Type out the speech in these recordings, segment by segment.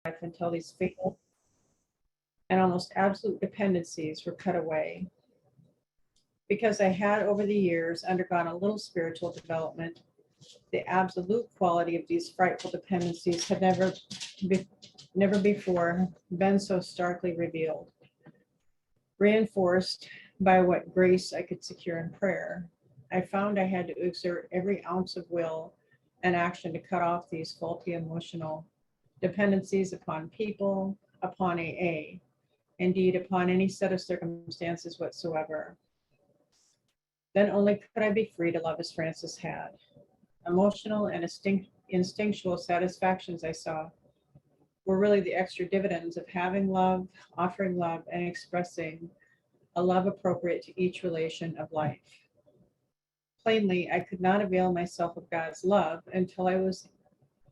until these fatal and almost absolute dependencies were cut away. Because I had over the years undergone a little spiritual development, the absolute quality of these frightful dependencies had never before been so starkly revealed. Reinforced by what grace I could secure in prayer, I found I had to exert every ounce of will and action to cut off these faulty emotional dependencies upon people, upon AA, indeed upon any set of circumstances whatsoever. Then only could I be free to love as Francis had. Emotional and instinctual satisfactions I saw were really the extra dividends of having love, offering love, and expressing a love appropriate to each relation of life. Plainly, I could not avail myself of God's love until I was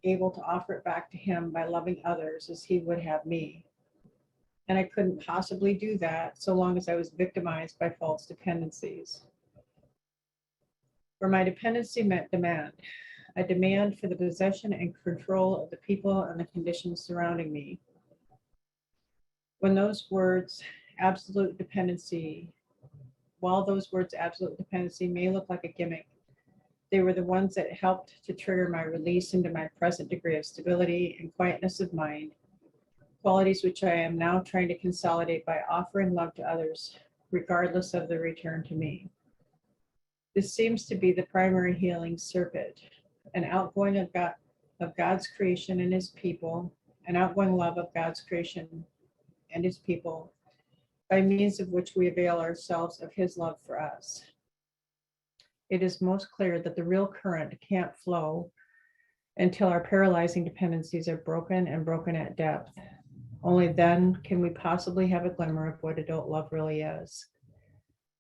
able to offer it back to Him by loving others as He would have me. And I couldn't possibly do that so long as I was victimized by false dependencies. For my dependency meant demand, a demand for the possession and control of the people and the conditions surrounding me. While those words, absolute dependency may look like a gimmick, they were the ones that helped to trigger my release into my present degree of stability and quietness of mind, qualities which I am now trying to consolidate by offering love to others, regardless of their return to me. This seems to be the primary healing circuit, an outgoing of God's creation and His people, an outgoing love of God's creation and His people, by means of which we avail ourselves of His love for us. It is most clear that the real current can't flow until our paralyzing dependencies are broken and broken at depth. Only then can we possibly have a glimmer of what adult love really is.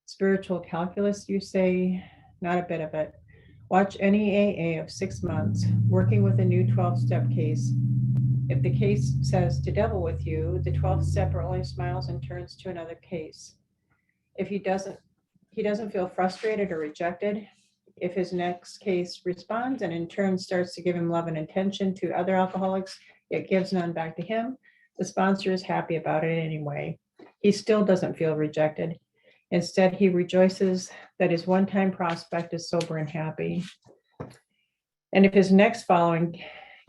Spiritual calculus, you say? Not a bit of it. Watch any AA of 6 months working with a new 12-step case. If the case says to devil with you, the 12th stepper only smiles and turns to another case. If he doesn't feel frustrated or rejected, if his next case responds and in turn starts to give him love and attention to other alcoholics, yet gives none back to him, the sponsor is happy about it anyway. He still doesn't feel rejected. Instead, he rejoices that his one-time prospect is sober and happy. And if his next following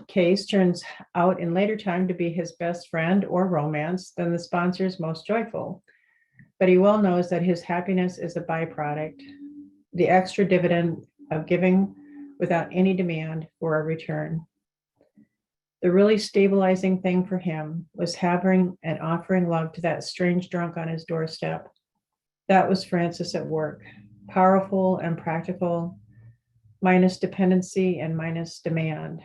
case turns out in later time to be his best friend or romance, then the sponsor is most joyful. But he well knows that his happiness is a byproduct, the extra dividend of giving without any demand for a return. The really stabilizing thing for him was having and offering love to that strange drunk on his doorstep. That was Francis at work, powerful and practical, minus dependency and minus demand.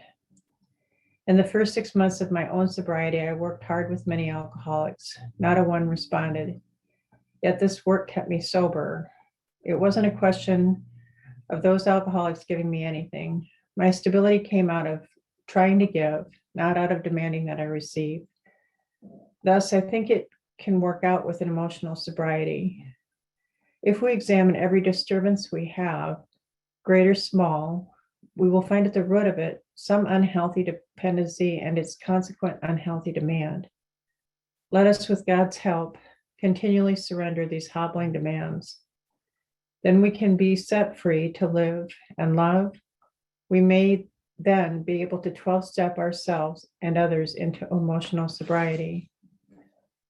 In the first 6 months of my own sobriety, I worked hard with many alcoholics. Not a one responded. Yet this work kept me sober. It wasn't a question of those alcoholics giving me anything. My stability came out of trying to give, not out of demanding that I receive. Thus, I think it can work out with an emotional sobriety. If we examine every disturbance we have, great or small, we will find at the root of it some unhealthy dependency and its consequent unhealthy demand. Let us, with God's help, continually surrender these hobbling demands. Then we can be set free to live and love. We may then be able to 12-step ourselves and others into emotional sobriety.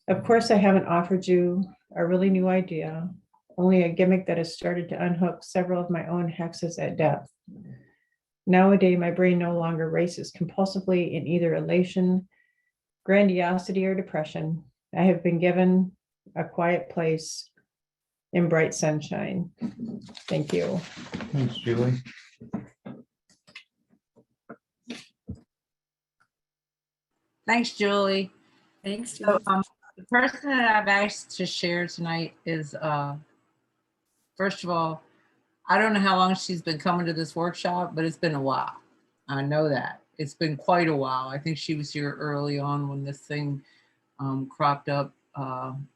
Of course, I haven't offered you a really new idea, only a gimmick that has started to unhook several of my own hexes at depth. Nowadays, my brain no longer races compulsively in either elation, grandiosity, or depression. I have been given a quiet place in bright sunshine. Thank you. Thanks, Julie. Thanks, Julie. Thanks, So, Julie. the person that I've asked to share tonight is, first of all, I don't know how long she's been coming to this workshop, but it's been a while. I know that. It's been quite a while. I think she was here early on when this thing cropped up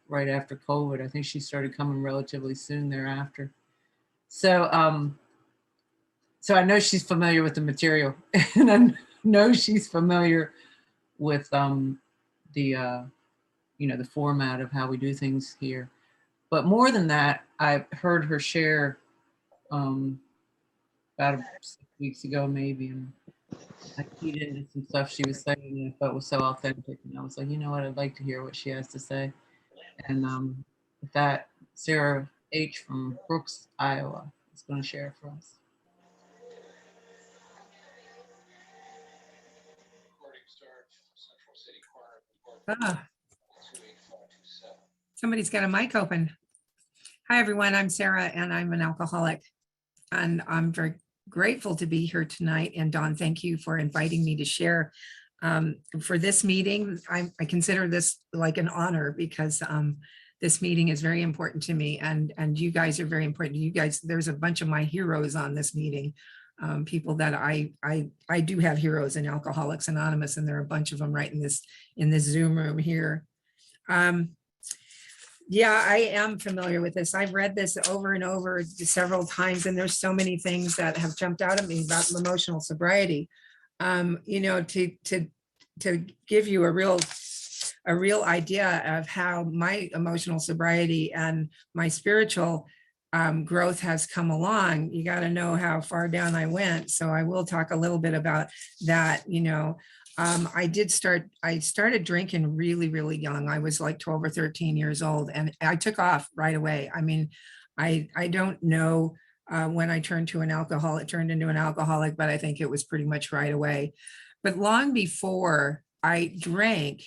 right after COVID. I think she started coming relatively soon thereafter. So, so I know she's familiar with the material, and I know she's familiar with the the format of how we do things here. But more than that, I heard her share about 6 weeks ago, maybe, and I keyed into some stuff she was saying, and I thought was so authentic. And I was like, you know what, I'd like to hear what she has to say. And with that, Sarah H. from Brooks, Iowa, is going to share for us. Ah, somebody's got a mic open. Hi, everyone. I'm Sarah, and I'm an alcoholic. And I'm very grateful to be here tonight. And Dawn, thank you for inviting me to share. For this meeting, I consider this like an honor because this meeting is very important to me, and you guys are very important. You guys, there's a bunch of my heroes on this meeting. People that I do have heroes in Alcoholics Anonymous, and there are a bunch of them right in this Zoom room here. Yeah, I am familiar with this. I've read this over and over several times, and there's so many things that have jumped out at me about emotional sobriety. To give you a real idea of how my emotional sobriety and my spiritual growth has come along, you got to know how far down I went. So I will talk a little bit about that. I started drinking really, really young. I was like 12 or 13 years old, and I took off right away. I mean, I don't know when I turned into an alcoholic, but I think it was pretty much right away. But long before I drank,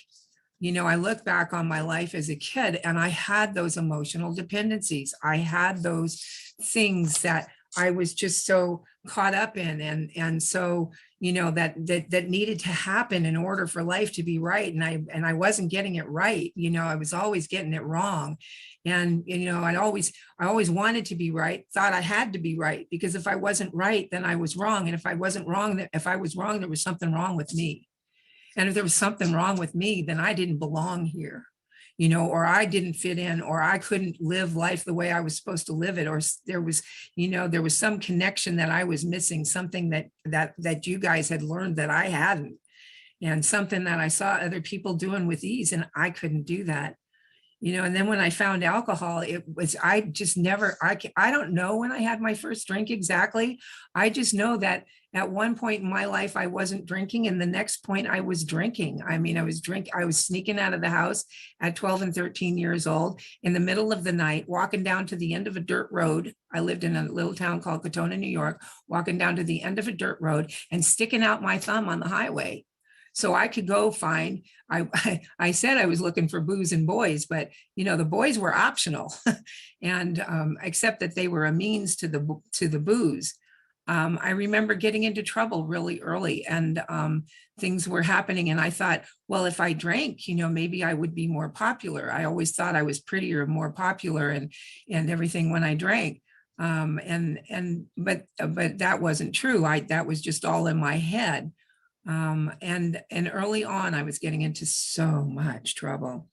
I look back on my life as a kid, and I had those emotional dependencies. I had those things that I was just so caught up in, and so that needed to happen in order for life to be right. And I wasn't getting it right. I was always getting it wrong. And I always wanted to be right, thought I had to be right, because if I wasn't right, then I was wrong. And if I wasn't wrong, if I was wrong, there was something wrong with me. And if there was something wrong with me, then I didn't belong here, or I didn't fit in, or I couldn't live life the way I was supposed to live it, or there was some connection that I was missing, something that you guys had learned that I hadn't, and something that I saw other people doing with ease, and I couldn't do that. And then when I found alcohol, I don't know when I had my first drink exactly. I just know that at one point in my life, I wasn't drinking, and the next point I was drinking. I mean, I was sneaking out of the house at 12 and 13 years old in the middle of the night, walking down to the end of a dirt road. I lived in a little town called Katona, New York, walking down to the end of a dirt road and sticking out my thumb on the highway. So I could go find, I said I was looking for booze and boys, but the boys were optional, and except that they were a means to the booze. I remember getting into trouble really early, and things were happening, and I thought, well, if I drank, maybe I would be more popular. I always thought I was prettier, more popular, and everything when I drank. But that wasn't true. That was just all in my head. And early on, I was getting into so much trouble,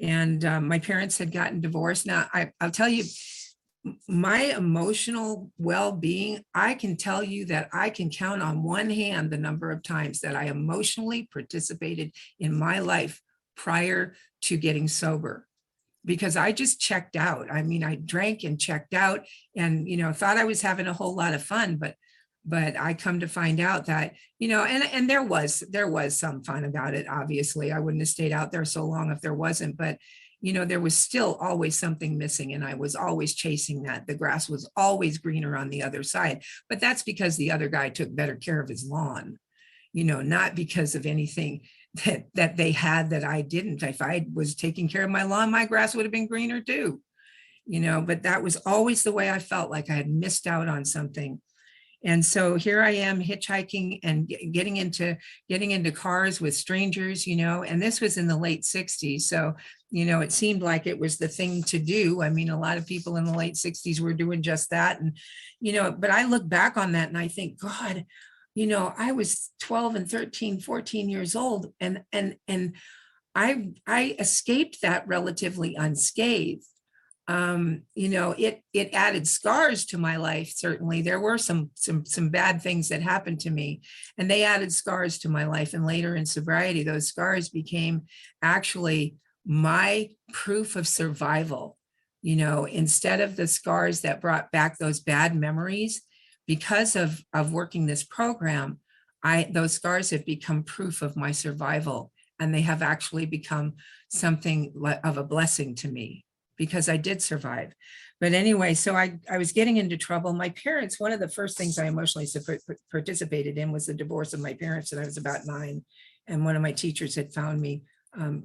and my parents had gotten divorced. Now, I'll tell you, my emotional well-being, I can tell you that I can count on one hand the number of times that I emotionally participated in my life prior to getting sober, because I just checked out. I mean, I drank and checked out, and thought I was having a whole lot of fun, but I come to find out that, and there was some fun about it. Obviously, I wouldn't have stayed out there so long if there wasn't, but there was still always something missing, and I was always chasing that. The grass was always greener on the other side, but that's because the other guy took better care of his lawn, not because of anything that they had that I didn't. If I was taking care of my lawn, my grass would have been greener too, but that was always the way I felt, like I had missed out on something. And so here I am hitchhiking and getting into cars with strangers, and this was in the late 60s. So, it seemed like it was the thing to do. I mean, a lot of people in the late 60s were doing just that. And, but I look back on that and I think, God, I was 12 and 13, 14 years old, and I escaped that relatively unscathed. it added scars to my life. Certainly there were some bad things that happened to me, and they added scars to my life. And later in sobriety, those scars became actually my proof of survival. Instead of the scars that brought back those bad memories, because of working this program, those scars have become proof of my survival, and they have actually become something of a blessing to me, because I did survive. But anyway, so I was getting into trouble. My parents, one of the first things I emotionally participated in was the divorce of my parents, and I was about 9. And one of my teachers had found me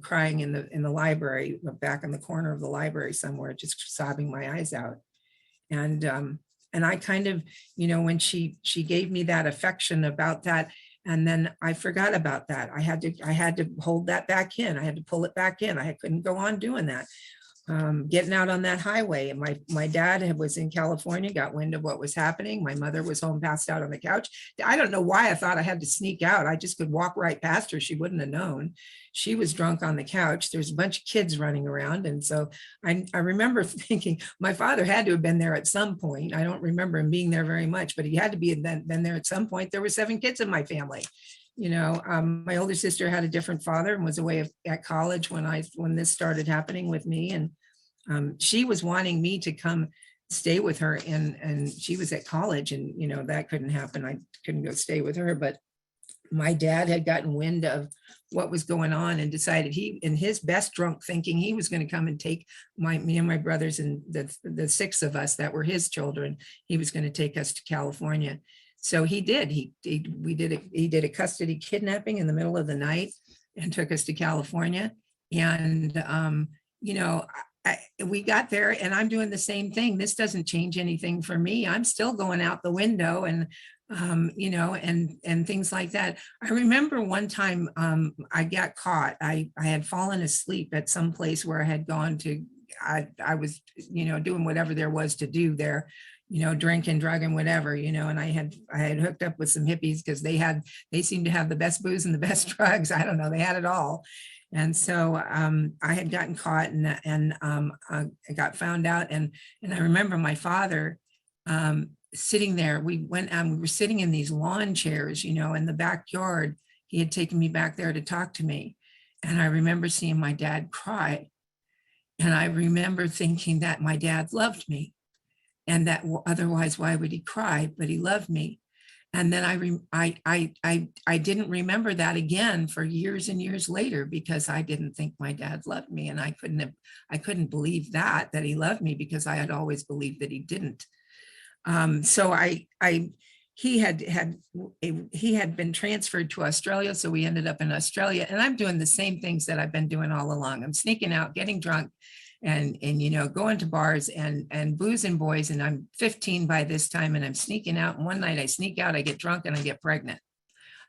crying in the library, back in the corner of the library somewhere, just sobbing my eyes out. And I kind of, when she gave me that affection about that, and then I forgot about that. I had to hold that back in. I had to pull it back in. I couldn't go on doing that. Getting out on that highway. And my dad was in California, got wind of what was happening. My mother was home, passed out on the couch. I don't know why I thought I had to sneak out. I just could walk right past her. She wouldn't have known. She was drunk on the couch. There's a bunch of kids running around. And so I remember thinking my father had to have been there at some point. I don't remember him being there very much, but he had to been there at some point. There were 7 kids in my family. My older sister had a different father and was away at college when this started happening with me. And she was wanting me to come stay with her, and she was at college, and that couldn't happen. I couldn't go stay with her. But my dad had gotten wind of what was going on and decided he, in his best drunk thinking, he was going to come and take me and my brothers and the 6 of us that were his children. He was going to take us to California. So he did. He did a custody kidnapping in the middle of the night and took us to California. And we got there, and I'm doing the same thing. This doesn't change anything for me. I'm still going out the window, and and things like that. I remember one time I got caught. I had fallen asleep at some place where I had gone to. I was doing whatever there was to do there. Drinking, drugging, whatever, and I had hooked up with some hippies because they seemed to have the best booze and the best drugs. I don't know, they had it all. And so I had gotten caught, and I got found out. And I remember my father sitting there. We were sitting in these lawn chairs, in the backyard. He had taken me back there to talk to me. And I remember seeing my dad cry. And I remember thinking that my dad loved me. And that otherwise, why would he cry? But he loved me. And then I didn't remember that again for years and years later, because I didn't think my dad loved me, and I couldn't believe that he loved me, because I had always believed that he didn't. So he had been transferred to Australia, so we ended up in Australia, and I'm doing the same things that I've been doing all along. I'm sneaking out, getting drunk, and going to bars and boozing boys. And I'm 15 by this time, and I'm sneaking out. And one night I sneak out, I get drunk, and I get pregnant.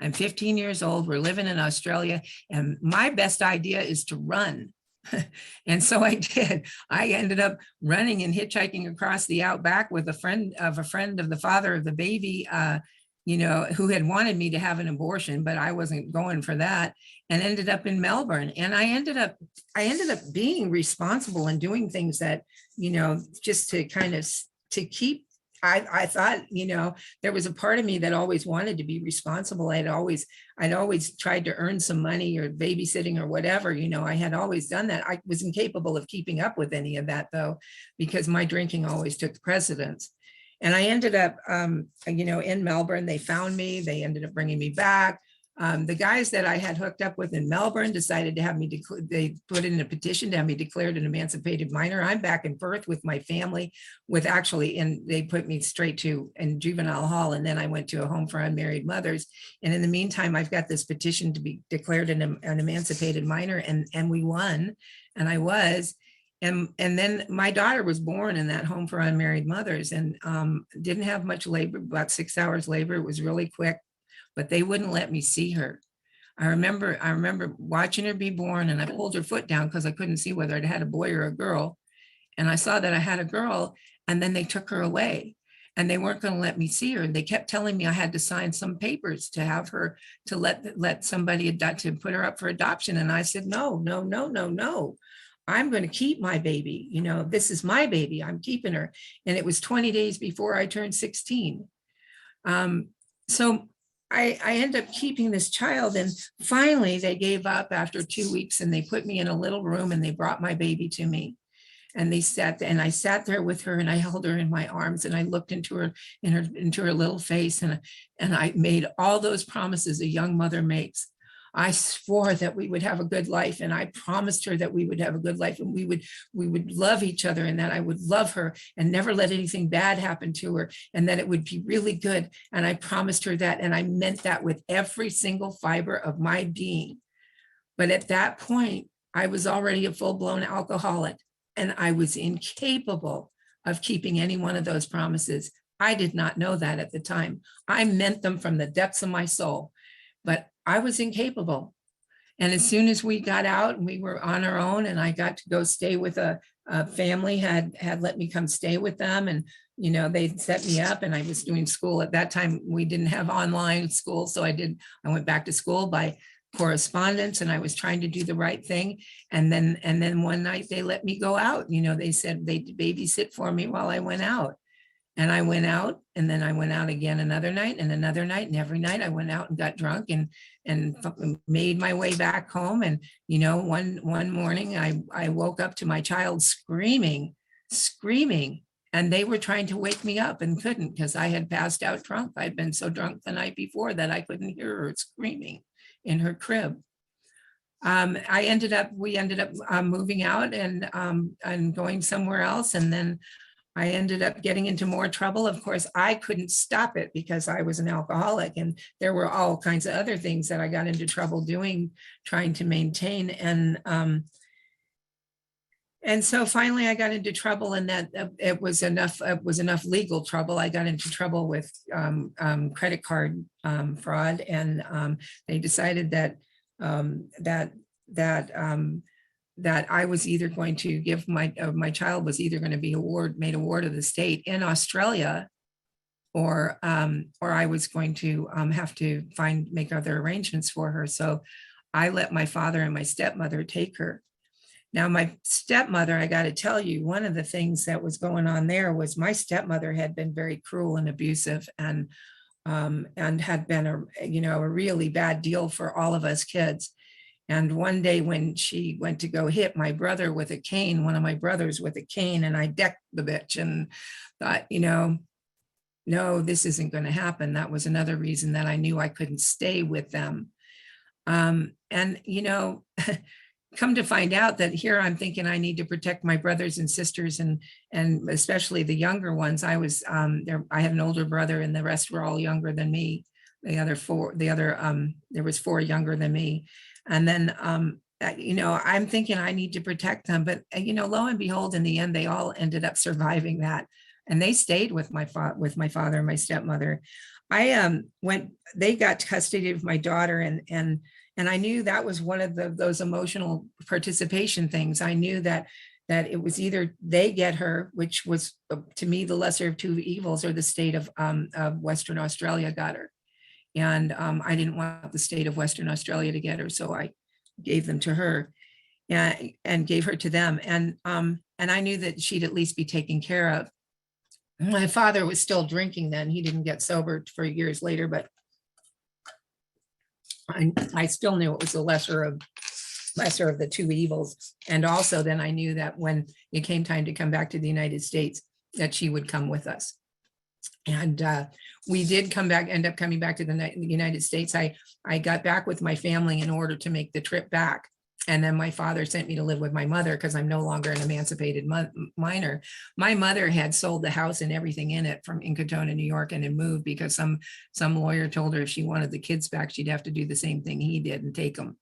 I'm 15 years old. We're living in Australia, and my best idea is to run. And so I did. I ended up running and hitchhiking across the outback with a friend of the father of the baby, who had wanted me to have an abortion, but I wasn't going for that, and ended up in Melbourne. And I ended up being responsible and doing things that, just to kind of to keep. I thought, there was a part of me that always wanted to be responsible. I'd always tried to earn some money, or babysitting or whatever. I had always done that. I was incapable of keeping up with any of that, though, because my drinking always took precedence. And I ended up, in Melbourne. They found me. They ended up bringing me back. The guys that I had hooked up with in Melbourne decided to have me, they put in a petition to have me declared an emancipated minor. I'm back in Perth with my family, and they put me straight in juvenile hall. And then I went to a home for unmarried mothers. And in the meantime, I've got this petition to be declared an emancipated minor, and we won, and I was. And then my daughter was born in that home for unmarried mothers, and didn't have much labor, about 6 hours labor. It was really quick, but they wouldn't let me see her. I remember watching her be born, and I pulled her foot down because I couldn't see whether I'd had a boy or a girl. And I saw that I had a girl, and then they took her away, and they weren't going to let me see her. They kept telling me I had to sign some papers to have her, to let somebody to put her up for adoption. And I said, no. I'm going to keep my baby. You know, this is my baby. I'm keeping her. And it was 20 days before I turned 16. So I ended up keeping this child, and finally they gave up after 2 weeks, and they put me in a little room and they brought my baby to me. And they sat there, and I sat there with her, and I held her in my arms, and I looked into her little face, and I made all those promises a young mother makes. I swore that we would have a good life, and I promised her that we would have a good life, and we would love each other, and that I would love her and never let anything bad happen to her, and that it would be really good. And I promised her that, and I meant that with every single fiber of my being. But at that point, I was already a full-blown alcoholic, and I was incapable of keeping any one of those promises. I did not know that at the time. I meant them from the depths of my soul, but I was incapable. And as soon as we got out and we were on our own, and I got to go stay with a family had let me come stay with them, and you know, they set me up, and I was doing school at that time. We didn't have online school, so I went back to school by correspondence, and I was trying to do the right thing. And then one night they let me go out. You know, they said they'd babysit for me while I went out. And I went out, and then I went out again another night and another night. And every night I went out and got drunk and made my way back home. And, you know, one morning I woke up to my child screaming, and they were trying to wake me up and couldn't, because I had passed out drunk. I'd been so drunk the night before that I couldn't hear her screaming in her crib. We ended up moving out and going somewhere else. And then I ended up getting into more trouble. Of course, I couldn't stop it because I was an alcoholic, and there were all kinds of other things that I got into trouble doing, trying to maintain. And so finally I got into trouble, and that it was enough legal trouble. I got into trouble with credit card fraud, and they decided that that I was either going to give my child was either going to be made a ward of the state in Australia, or I was going to have to make other arrangements for her. So I let my father and my stepmother take her. Now, my stepmother, I got to tell you, one of the things that was going on there was my stepmother had been very cruel and abusive, and had been a really bad deal for all of us kids. And one day when she went to go hit my brother with a cane, one of my brothers with a cane, and I decked the bitch and thought, no, this isn't going to happen. That was another reason that I knew I couldn't stay with them. And, come to find out that here I'm thinking I need to protect my brothers and sisters, and especially the younger ones. I had an older brother, and the rest were all younger than me. There was 4 younger than me. And then, I'm thinking I need to protect them. But, lo and behold, in the end, they all ended up surviving that. And they stayed with my father and my stepmother. They got custody of my daughter, and I knew that was one of those emotional participation things. I knew that it was either they get her, which was to me the lesser of two evils, or the state of Western Australia got her. And I didn't want the state of Western Australia to get her, so I gave them to her, and gave her to them. And I knew that she'd at least be taken care of. My father was still drinking then. He didn't get sober for years later, but I still knew it was the lesser of the two evils. And also then I knew that when it came time to come back to the United States, that she would come with us. And we did end up coming back to the United States. I got back with my family in order to make the trip back. And then my father sent me to live with my mother, because I'm no longer an emancipated minor. My mother had sold the house and everything in it in Katona, New York, and had moved because some lawyer told her if she wanted the kids back, she'd have to do the same thing he did and take them.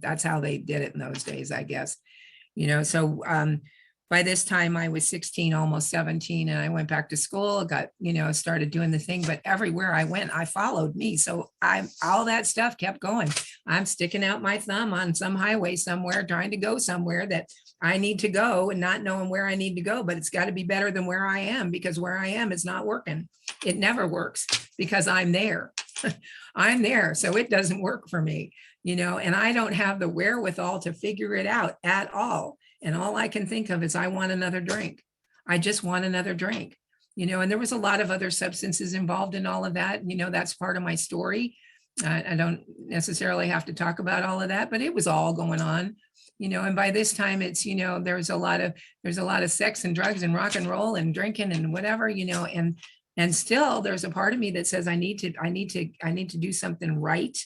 That's how they did it in those days, I guess. So by this time I was 16, almost 17, and I went back to school, started doing the thing, but everywhere I went, I followed me. So all that stuff kept going. I'm sticking out my thumb on some highway somewhere, trying to go somewhere that I need to go, and not knowing where I need to go, but it's got to be better than where I am, because where I am is not working. It never works because I'm there. I'm there. So it doesn't work for me. and I don't have the wherewithal to figure it out at all. And all I can think of is I want another drink. I just want another drink, and there was a lot of other substances involved in all of that. That's part of my story. I don't necessarily have to talk about all of that, but it was all going on, and by this time it's, there's a lot of sex and drugs and rock and roll and drinking and whatever, and still there's a part of me that says I need to do something right,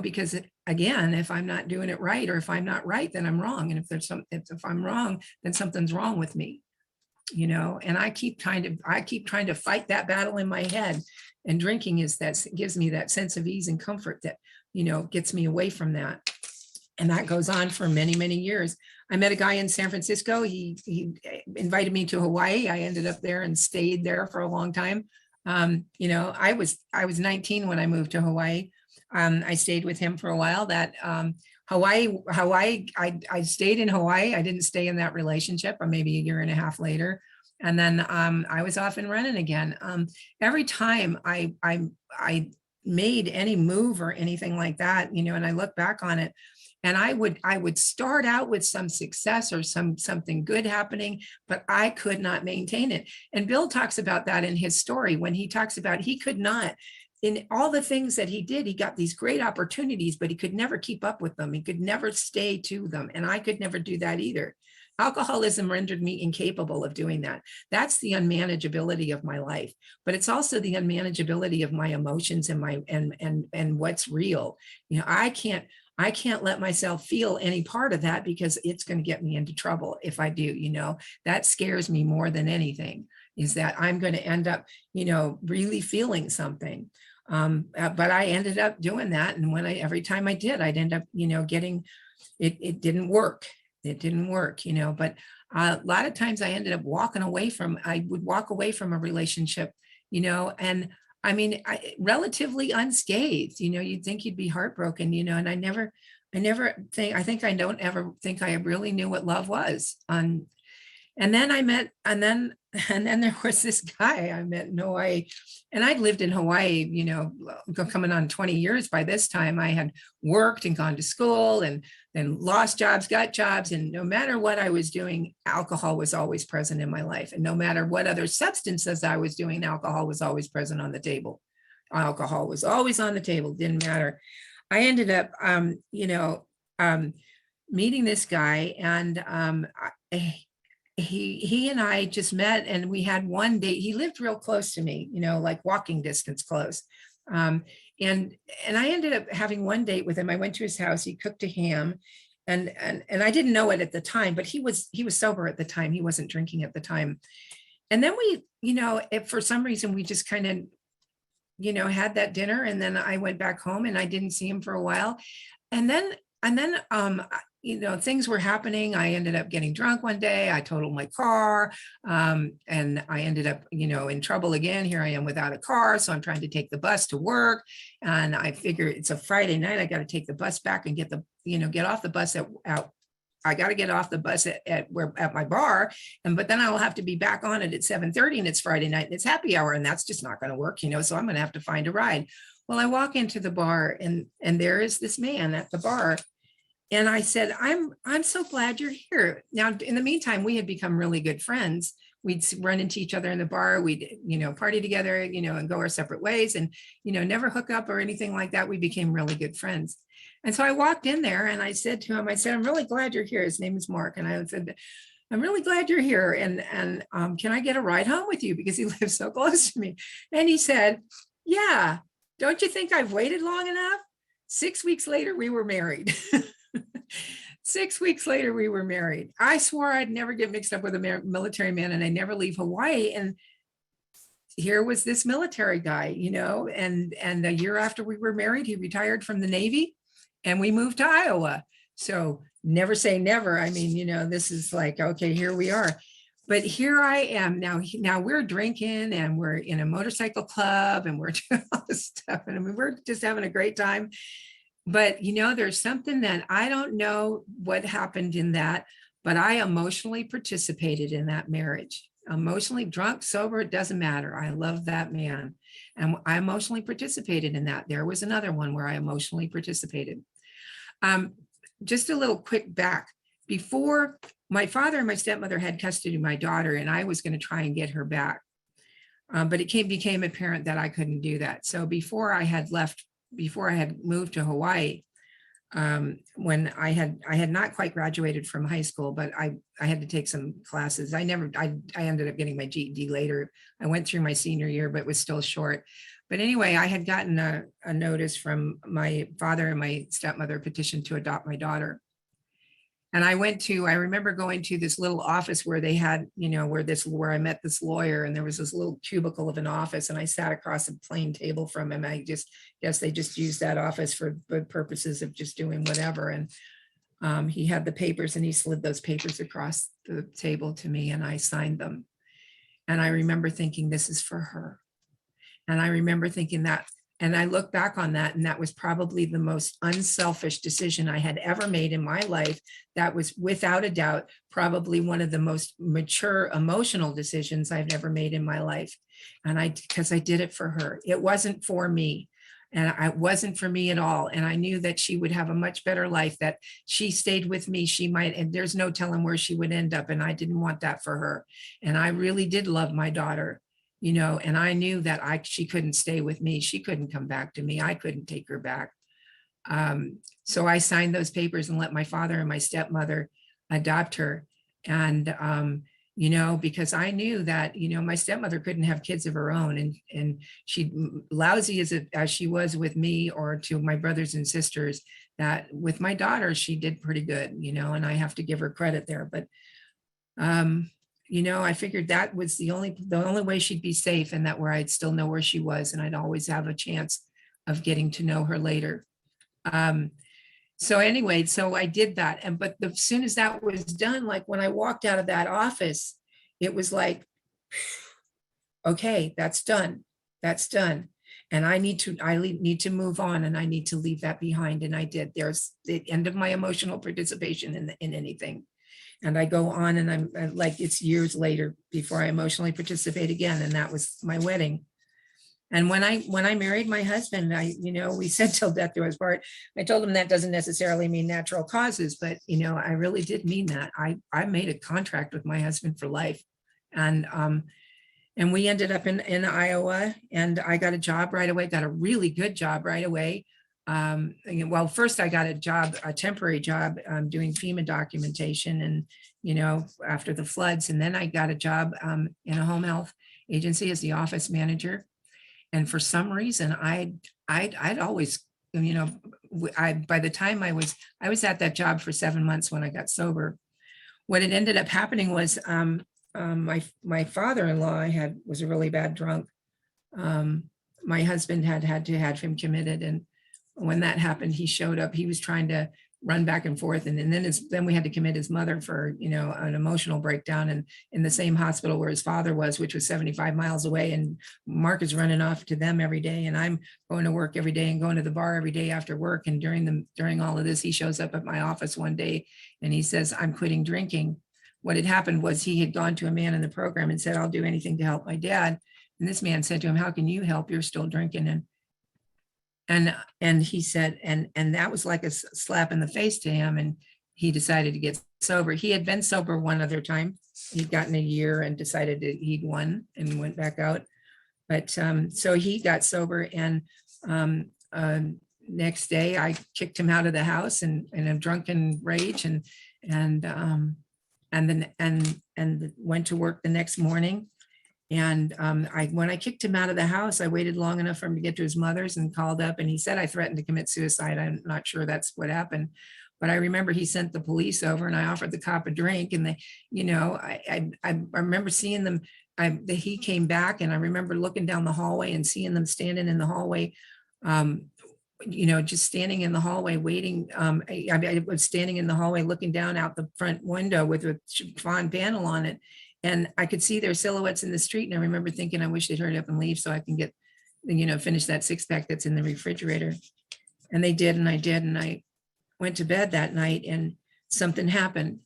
because again, if I'm not doing it right, or if I'm not right, then I'm wrong. And if I'm wrong, then something's wrong with me, and I keep trying to fight that battle in my head. And drinking gives me that sense of ease and comfort that, gets me away from that. And that goes on for many, many years. I met a guy in San Francisco. He invited me to Hawaii. I ended up there and stayed there for a long time. I was 19 when I moved to Hawaii. I stayed with him for a while. That Hawaii, I stayed in Hawaii. I didn't stay in that relationship, or maybe a year and a half later. And then I was off and running again. Every time I made any move or anything like that, and I look back on it, and I would start out with some success or something good happening, but I could not maintain it. And Bill talks about that in his story when he talks about he could not. In all the things that he did, he got these great opportunities, but he could never keep up with them. He could never stay to them. And I could never do that either. Alcoholism rendered me incapable of doing that. That's the unmanageability of my life, but it's also the unmanageability of my emotions and what's real. I can't let myself feel any part of that, because it's going to get me into trouble if I do. That scares me more than anything, is that I'm going to end up, really feeling something. But I ended up doing that. And every time I did, I'd end up, getting, it didn't work. It didn't work, but a lot of times I ended up I would walk away from a relationship, and I mean, relatively unscathed, you'd think you'd be heartbroken, and I don't ever think I really knew what love was. And then there was this guy I met in Hawaii, and I'd lived in Hawaii, coming on 20 years by this time. I had worked and gone to school and then lost jobs, got jobs. And no matter what I was doing, alcohol was always present in my life. And no matter what other substances I was doing, alcohol was always present on the table. Alcohol was always on the table, didn't matter. I ended up, meeting this guy, and he and I just met, and we had one date. He lived real close to me, like walking distance close. And I ended up having one date with him. I went to his house. He cooked a ham, and I didn't know it at the time, but he was sober at the time. He wasn't drinking at the time. And then we, if for some reason we just kind of, had that dinner, and then I went back home and I didn't see him for a while. And then things were happening. I ended up getting drunk one day. I totaled my car, and I ended up, in trouble again. Here I am without a car. So I'm trying to take the bus to work. And I figure it's a Friday night. I got to take the bus back and get off the bus I got to get off the bus at my bar. But then I will have to be back on it at 7:30, and it's Friday night and it's happy hour, and that's just not going to work, so I'm going to have to find a ride. Well, I walk into the bar, and there is this man at the bar. And I said, I'm so glad you're here. Now, in the meantime, we had become really good friends. We'd run into each other in the bar. We'd, party together, and go our separate ways, and, never hook up or anything like that. We became really good friends. And so I walked in there and I said to him, I'm really glad you're here. His name is Mark. And I said, I'm really glad you're here. And can I get a ride home with you? Because he lives so close to me. And he said, yeah, don't you think I've waited long enough? 6 weeks later, we were married. 6 weeks later, we were married. I swore I'd never get mixed up with a military man, and I never leave Hawaii. And here was this military guy, and a year after we were married, he retired from the Navy, and we moved to Iowa. So never say never. I mean, this is like, okay, here we are. But here I am now. We're drinking, and we're in a motorcycle club, and we're doing all this stuff. And I mean, we're just having a great time. But, there's something that I don't know what happened in that, but I emotionally participated in that marriage. Emotionally, drunk, sober, it doesn't matter. I love that man. And I emotionally participated in that. There was another one where I emotionally participated. Um, just a little quick back. Before, my father and my stepmother had custody of my daughter, and I was going to try and get her back. But it became apparent that I couldn't do that. So before I had moved to Hawaii, when I had not quite graduated from high school, but I had to take some classes. I ended up getting my GED later. I went through my senior year, but was still short. But anyway, I had gotten a notice from my father and my stepmother petition to adopt my daughter. And I remember going to this little office where they had, where I met this lawyer, and there was this little cubicle of an office, and I sat across a plain table from him. I just guess they just used that office for the purposes of just doing whatever. And he had the papers, and he slid those papers across the table to me, and I signed them. And I remember thinking, this is for her. And I remember thinking that, and I look back on that, and that was probably the most unselfish decision I had ever made in my life. That was without a doubt, probably one of the most mature emotional decisions I've ever made in my life. And because I did it for her. It wasn't for me. And it wasn't for me at all. And I knew that she would have a much better life, that she stayed with me. She might, and there's no telling where she would end up. And I didn't want that for her. And I really did love my daughter. And I knew that she couldn't stay with me. She couldn't come back to me. I couldn't take her back. So I signed those papers and let my father and my stepmother adopt her. And, because I knew that, my stepmother couldn't have kids of her own, and she, lousy as she was with me or to my brothers and sisters, that with my daughter, she did pretty good, and I have to give her credit there. But, I figured that was the only way she'd be safe, and that where I'd still know where she was, and I'd always have a chance of getting to know her later. So anyway, so I did that. But as soon as that was done, like when I walked out of that office, it was like, okay, that's done. That's done. And I need to move on, and I need to leave that behind. And I did. There's the end of my emotional participation in anything. And I go on, and I'm like, it's years later before I emotionally participate again. And that was my wedding. And when I married my husband, we said till death do us part. I told him that doesn't necessarily mean natural causes, but I really did mean that. I made a contract with my husband for life. And we ended up in Iowa, and I got a job right away, got a really good job right away. Well, first I got a temporary job doing FEMA documentation, and after the floods, and then I got a job in a home health agency as the office manager. And for some reason, I'd always, by the time I was at that job for 7 months when I got sober. What had ended up happening was my father-in-law was a really bad drunk. My husband had to have him committed, and when that happened, he showed up. He was trying to run back and forth, and then we had to commit his mother for an emotional breakdown, and in the same hospital where his father was, which was 75 miles away. And Mark is running off to them every day, and I'm going to work every day and going to the bar every day after work. And during all of this, he shows up at my office one day, and he says, "I'm quitting drinking." What had happened was he had gone to a man in the program and said, "I'll do anything to help my dad." And this man said to him, "How can you help? You're still drinking." And he said, and that was like a slap in the face to him. And he decided to get sober. He had been sober one other time. He'd gotten a year and decided that he'd won and went back out. But so he got sober, and next day I kicked him out of the house in a drunken rage, and went to work the next morning. And when I kicked him out of the house, I waited long enough for him to get to his mother's and called up, and he said I threatened to commit suicide. I'm not sure that's what happened, but I remember he sent the police over, and I offered the cop a drink, and I remember seeing them. He came back, and I remember looking down the hallway and seeing them standing in the hallway, just standing in the hallway waiting. I was standing in the hallway looking down out the front window with a chiffon panel on it. And I could see their silhouettes in the street. And I remember thinking, I wish they'd hurry up and leave so I can get, finish that 6-pack that's in the refrigerator. And they did, and I did. And I went to bed that night, and something happened.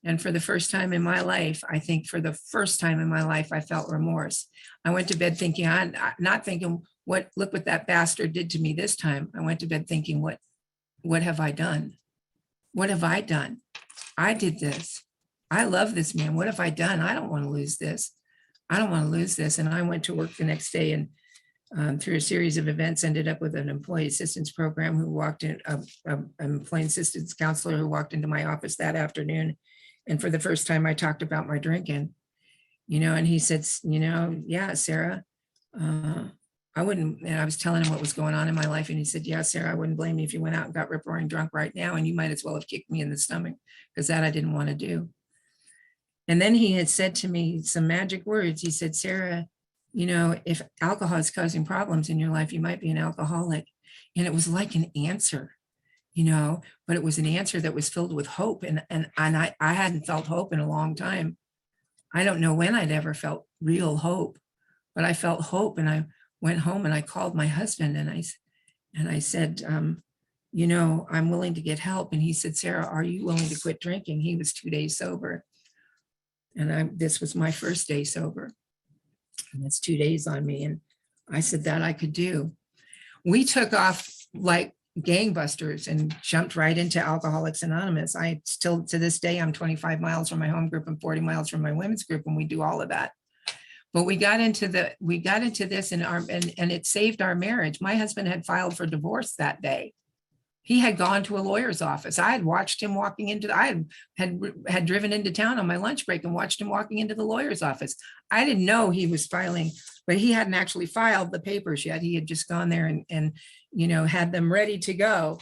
And for the first time in my life, I felt remorse. I went to bed thinking, not thinking, look what that bastard did to me this time. I went to bed thinking, what what have I done? What have I done? I did this. I love this man. What have I done? I don't want to lose this. I don't want to lose this. And I went to work the next day, and through a series of events, ended up with an employee assistance program who walked in, an employee assistance counselor who walked into my office that afternoon. And for the first time, I talked about my drinking, and he said, yeah, Sarah, I wouldn't, and I was telling him what was going on in my life. And he said, yeah, Sarah, I wouldn't blame you if you went out and got rip roaring drunk right now. And you might as well have kicked me in the stomach, because that I didn't want to do. And then he had said to me some magic words. He said, Sarah, if alcohol is causing problems in your life, you might be an alcoholic. And it was like an answer, but it was an answer that was filled with hope. And I hadn't felt hope in a long time. I don't know when I'd ever felt real hope, but I felt hope. And I went home and I called my husband and I said, I'm willing to get help. And he said, Sarah, are you willing to quit drinking? He was 2 days sober. And this was my first day sober. And that's 2 days on me. And I said that I could do. We took off like gangbusters and jumped right into Alcoholics Anonymous. I still, to this day, I'm 25 miles from my home group and 40 miles from my women's group, and we do all of that. But we got into this and it saved our marriage. My husband had filed for divorce that day. He had gone to a lawyer's office. I had watched him walking into, I had driven into town on my lunch break and watched him walking into the lawyer's office. I didn't know he was filing, but he hadn't actually filed the papers yet. He had just gone there and had them ready to go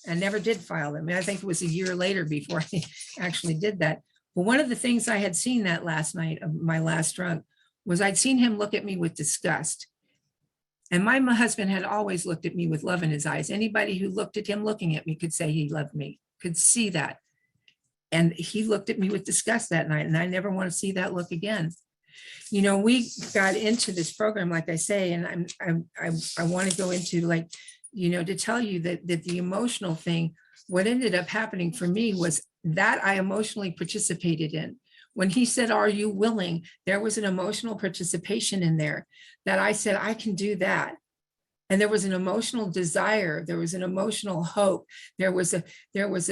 and never did file them. I think it was a year later before he actually did that. But one of the things I had seen that last night of my last drunk was I'd seen him look at me with disgust. And my husband had always looked at me with love in his eyes. Anybody who looked at him looking at me could say he loved me, could see that. And he looked at me with disgust that night, and I never want to see that look again. We got into this program, like I say, and I want to go into to tell you that the emotional thing, what ended up happening for me was that I emotionally participated in. When he said, are you willing? There was an emotional participation in there that I said, I can do that. And there was an emotional desire. There was an emotional hope. There was a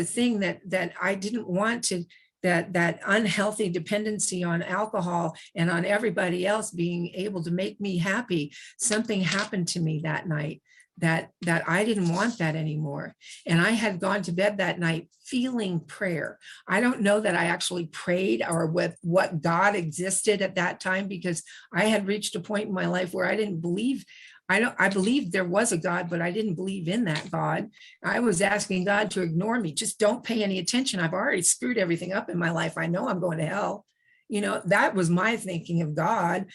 thing that I didn't want to, that unhealthy dependency on alcohol and on everybody else being able to make me happy. Something happened to me that night that I didn't want that anymore. And I had gone to bed that night feeling prayer. I don't know that I actually prayed or with what God existed at that time, because I had reached a point in my life where I didn't believe. I believed there was a God, but I didn't believe in that God. I was asking God to ignore me. Just don't pay any attention. I've already screwed everything up in my life. I know I'm going to hell. That was my thinking of God,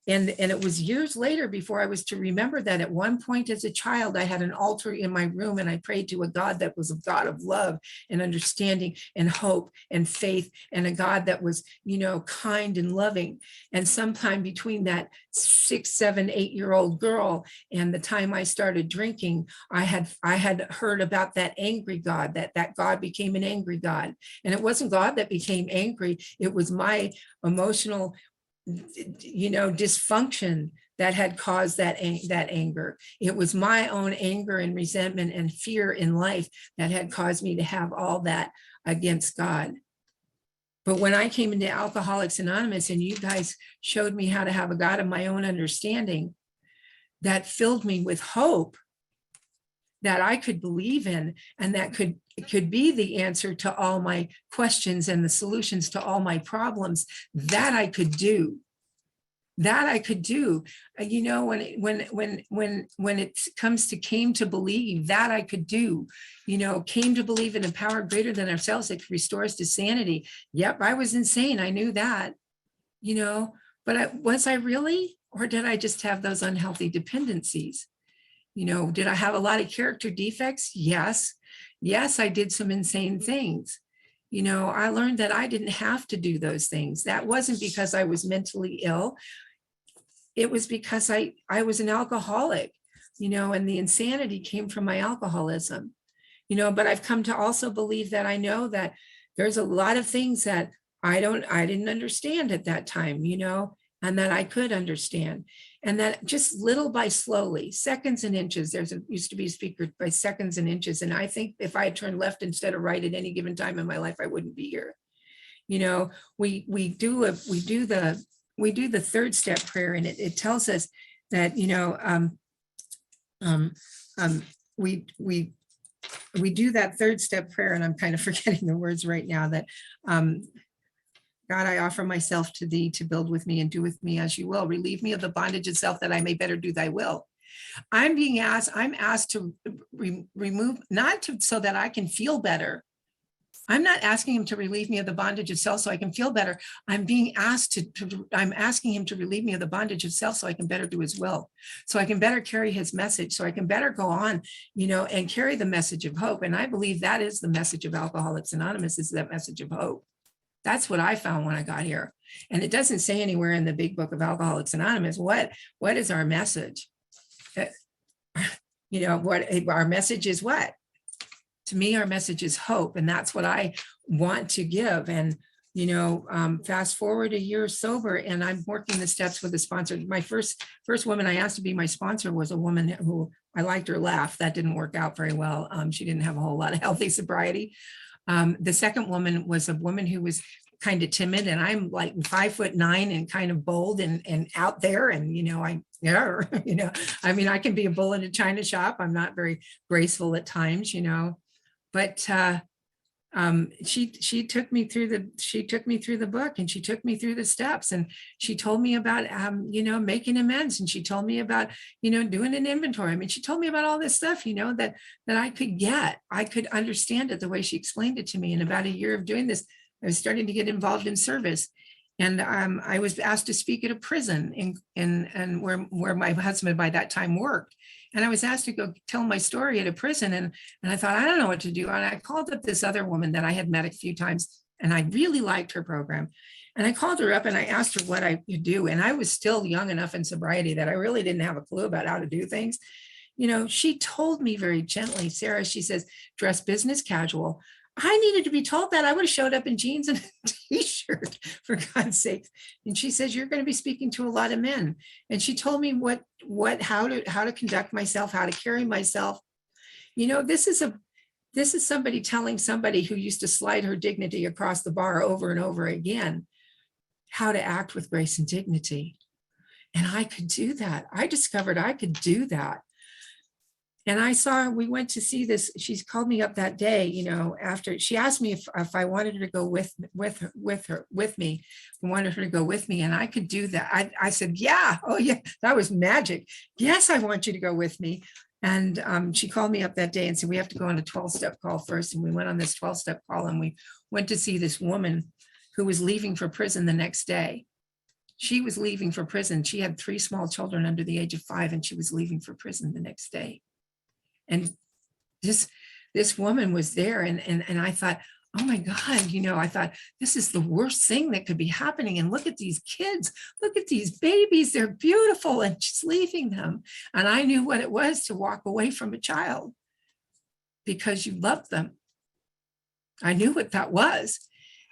And it was years later before I was to remember that at one point as a child, I had an altar in my room and I prayed to a God that was a God of love and understanding and hope and faith, and a God that was, kind and loving. And sometime between that 6, 7, 8-year-old girl and the time I started drinking, I had heard about that angry God, that God became an angry God. And it wasn't God that became angry. It was my emotional dysfunction that had caused that anger. It was my own anger and resentment and fear in life that had caused me to have all that against God. But when I came into Alcoholics Anonymous and you guys showed me how to have a God of my own understanding, that filled me with hope that I could believe in, and that could be the answer to all my questions and the solutions to all my problems, that I could do. When it came to believe, that I could do, came to believe in a power greater than ourselves that could restore us to sanity. Yep, I was insane. I knew that, but was I really, or did I just have those unhealthy dependencies? Did I have a lot of character defects? Yes. Yes, I did some insane things. I learned that I didn't have to do those things. That wasn't because I was mentally ill. It was because I was an alcoholic, and the insanity came from my alcoholism, but I've come to also believe that I know that there's a lot of things that I didn't understand at that time, and that I could understand. And that just little by slowly, seconds and inches, used to be a speaker by seconds and inches. And I think if I had turned left instead of right at any given time in my life, I wouldn't be here. You know, we do the third step prayer, and it tells us that, you know, we do that third step prayer, and I'm kind of forgetting the words right now, that God, I offer myself to thee to build with me and do with me as you will. Relieve me of the bondage of self that I may better do thy will. I'm asked to remove, not to, so that I can feel better. I'm not asking him to relieve me of the bondage of self so I can feel better. I'm asking him to relieve me of the bondage of self so I can better do his will, so I can better carry his message, so I can better go on, you know, and carry the message of hope. And I believe that is the message of Alcoholics Anonymous, is that message of hope. That's what I found when I got here. And it doesn't say anywhere in the big book of Alcoholics Anonymous, what is our message? You know, what our message is what? To me, our message is hope. And that's what I want to give. And, you know, fast forward a year sober, and I'm working the steps with a sponsor. My first woman I asked to be my sponsor was a woman who I liked her laugh. That didn't work out very well. She didn't have a whole lot of healthy sobriety. The second woman was a woman who was kind of timid, and I'm like 5'9" and kind of bold and out there. And, you know, you know, I mean, I can be a bull in a china shop. I'm not very graceful at times, you know, but she took me through the book, and she took me through the steps, and she told me about, you know, making amends. And she told me about, you know, doing an inventory. I mean, she told me about all this stuff, you know, that I could understand it the way she explained it to me. In about a year of doing this, I was starting to get involved in service. And I was asked to speak at a prison and where my husband by that time worked. And I was asked to go tell my story at a prison. And I thought, I don't know what to do. And I called up this other woman that I had met a few times, and I really liked her program. And I called her up and I asked her what I could do. And I was still young enough in sobriety that I really didn't have a clue about how to do things. You know, she told me very gently, Sarah, she says, dress business casual. I needed to be told that. I would have showed up in jeans and a t-shirt, for God's sake. And she says, you're going to be speaking to a lot of men. And she told me how to conduct myself, how to carry myself. You know, this is somebody telling somebody who used to slide her dignity across the bar over and over again, how to act with grace and dignity. And I could do that. I discovered I could do that. And we went to see this. She called me up that day, you know, after she asked me if I wanted her to go with me. I wanted her to go with me, and I could do that. I said, yeah, oh yeah, that was magic. Yes, I want you to go with me. And she called me up that day and said, we have to go on a 12-step call first. And we went on this 12-step call, and we went to see this woman who was leaving for prison the next day. She was leaving for prison. She had 3 small children under the age of 5, and she was leaving for prison the next day. And this woman was there, and I thought, oh my God, you know, I thought, this is the worst thing that could be happening. And look at these kids, look at these babies, they're beautiful, and she's leaving them. And I knew what it was to walk away from a child because you love them. I knew what that was.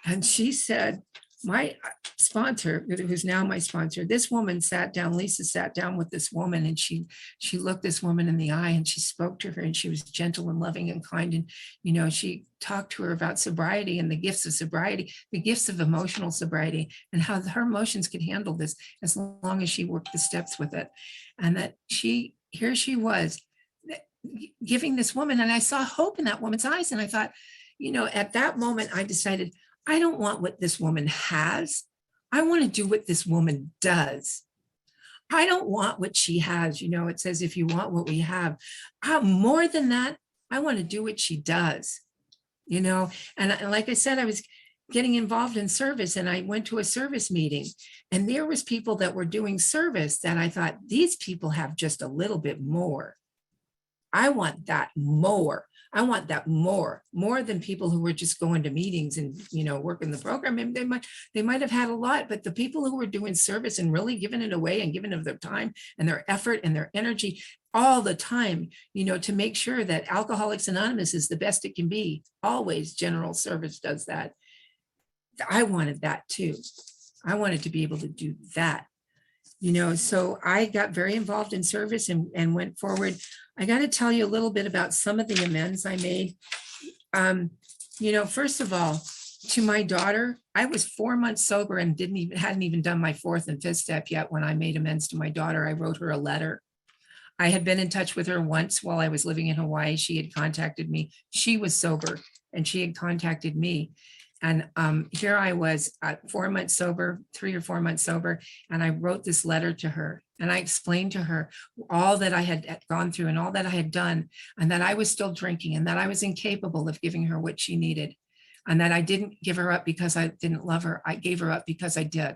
And she said, my sponsor, who's now my sponsor, this woman sat down, Lisa sat down with this woman, and she looked this woman in the eye, and she spoke to her, and she was gentle and loving and kind. And, you know, she talked to her about sobriety and the gifts of sobriety, the gifts of emotional sobriety, and how her emotions could handle this as long as she worked the steps with it. And that here she was giving this woman, and I saw hope in that woman's eyes. And I thought, you know, at that moment, I decided, I don't want what this woman has. I want to do what this woman does. I don't want what she has. You know, it says, if you want what we have, more than that, I want to do what she does, you know. And like I said, I was getting involved in service, and I went to a service meeting, and there was people that were doing service that I thought, these people have just a little bit more. I want that more. I want that more than people who were just going to meetings and, you know, working the program. And they might have had a lot, but the people who were doing service and really giving it away and giving of their time and their effort and their energy all the time, you know, to make sure that Alcoholics Anonymous is the best it can be. Always general service does that. I wanted that too. I wanted to be able to do that So I got very involved in service and went forward. I got to tell you a little bit about some of the amends I made. First of all, to my daughter, I was 4 months sober and hadn't even done my fourth and fifth step yet when I made amends to my daughter. I wrote her a letter. I had been in touch with her once while I was living in Hawaii. She had contacted me. She was sober and she had contacted me. And here I was at 4 months sober, 3 or 4 months sober. And I wrote this letter to her and I explained to her all that I had gone through and all that I had done, and that I was still drinking and that I was incapable of giving her what she needed. And that I didn't give her up because I didn't love her. I gave her up because I did.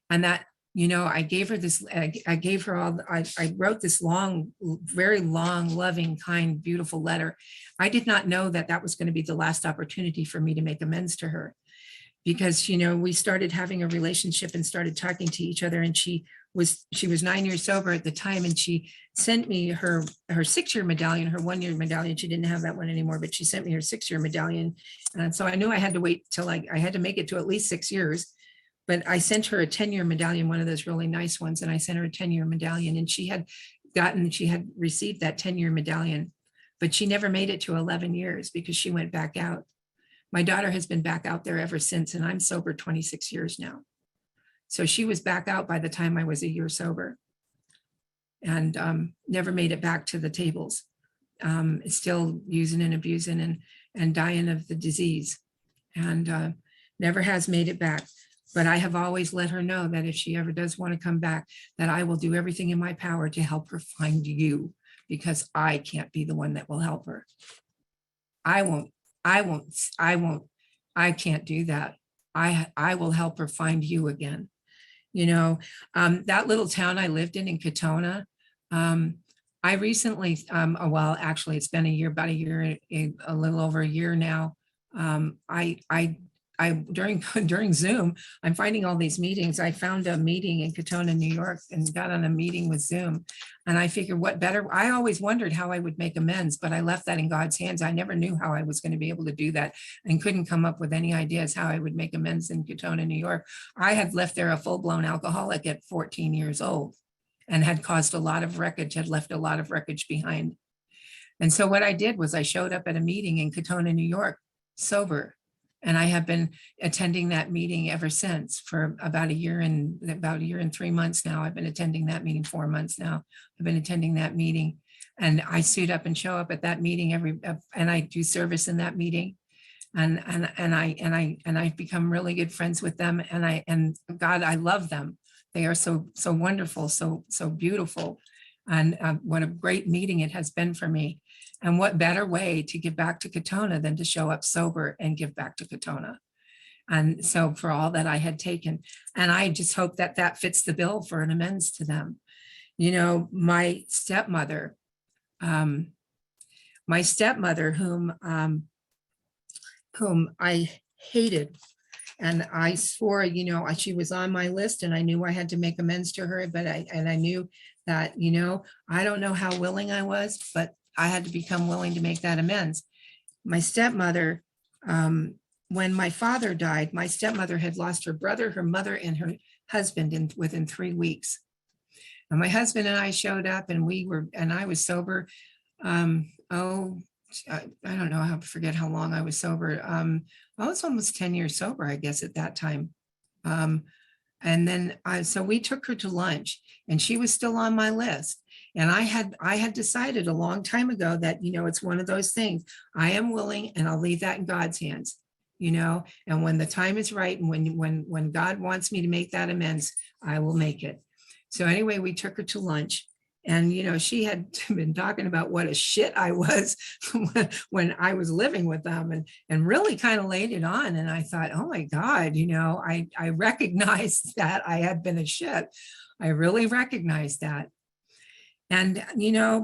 And that, I gave her this, I gave her all, I wrote this long, very long, loving, kind, beautiful letter. I did not know that that was going to be the last opportunity for me to make amends to her, because, we started having a relationship and started talking to each other. And she was 9 years sober at the time. And she sent me her 6-year medallion, her 1-year medallion. She didn't have that one anymore, but she sent me her 6-year medallion. And so I knew I had to wait till I had to make it to at least 6 years. But I sent her a 10-year medallion, one of those really nice ones. And I sent her a 10-year medallion, and she had received that 10-year medallion, but she never made it to 11 years because she went back out. My daughter has been back out there ever since, and I'm sober 26 years now. So she was back out by the time I was a year sober, and never made it back to the tables. Still using and abusing and dying of the disease, and never has made it back. But I have always let her know that if she ever does want to come back, that I will do everything in my power to help her find you, because I can't be the one that will help her. I can't do that. I will help her find you again. That little town I lived in Katona, I recently, well, actually it's been about a year, a little over a year now. During Zoom, I'm finding all these meetings. I found a meeting in Katona, New York, and got on a meeting with Zoom. And I figured what better, I always wondered how I would make amends, but I left that in God's hands. I never knew how I was going to be able to do that, and couldn't come up with any ideas how I would make amends in Katona, New York. I had left there a full-blown alcoholic at 14 years old and had caused a lot of wreckage, had left a lot of wreckage behind. And so what I did was I showed up at a meeting in Katona, New York, sober. And I have been attending that meeting ever since for about a year and 3 months now. I've been attending that meeting 4 months now. I've been attending that meeting, and I suit up and show up at that meeting and I do service in that meeting. And I've become really good friends with them. And God, I love them. They are so wonderful, so beautiful. And what a great meeting it has been for me. And what better way to give back to Katona than to show up sober and give back to Katona. And so for all that I had taken, and I just hope that that fits the bill for an amends to them. My stepmother, whom I hated, and I swore, she was on my list, and I knew I had to make amends to her, but I knew that, I don't know how willing I was, but I had to become willing to make that amends. My stepmother, when my father died, my stepmother had lost her brother, her mother, and her husband within 3 weeks. And my husband and I showed up, and I was sober. I don't know, I forget how long I was sober. I was almost 10 years sober, I guess, at that time. And then so we took her to lunch, and she was still on my list. And I had decided a long time ago that, it's one of those things. I am willing, and I'll leave that in God's hands, and when the time is right, and when God wants me to make that amends, I will make it. So anyway, we took her to lunch, and, she had been talking about what a shit I was when I was living with them, and really kind of laid it on. And I thought, oh my God, I recognized that I had been a shit. I really recognized that. And,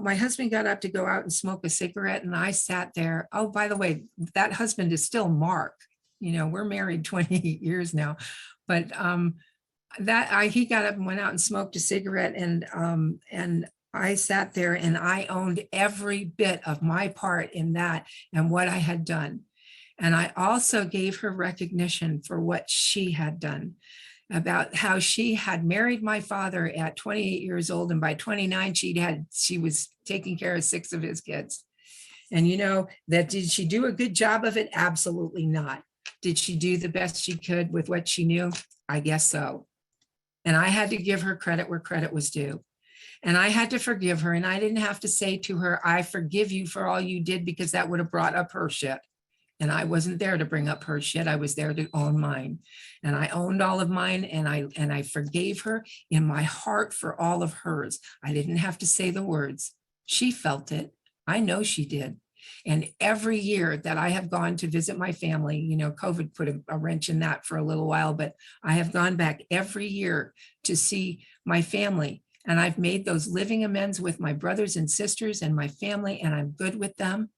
my husband got up to go out and smoke a cigarette, and I sat there. Oh, by the way, that husband is still Mark. We're married 28 years now, but he got up and went out and smoked a cigarette, and I sat there, and I owned every bit of my part in that and what I had done. And I also gave her recognition for what she had done. about how she had married my father at 28 years old, and by 29 she was taking care of 6 of his kids. And you know that, did she do a good job of it? Absolutely not. Did she do the best she could with what she knew? I guess so. And I had to give her credit where credit was due. And I had to forgive her. And I didn't have to say to her, I forgive you for all you did, because that would have brought up her shit. And I wasn't there to bring up her shit. I was there to own mine. And I owned all of mine, and I forgave her in my heart for all of hers. I didn't have to say the words. She felt it. I know she did. And every year that I have gone to visit my family, you know, COVID put a wrench in that for a little while, but I have gone back every year to see my family. And I've made those living amends with my brothers and sisters and my family, and I'm good with them.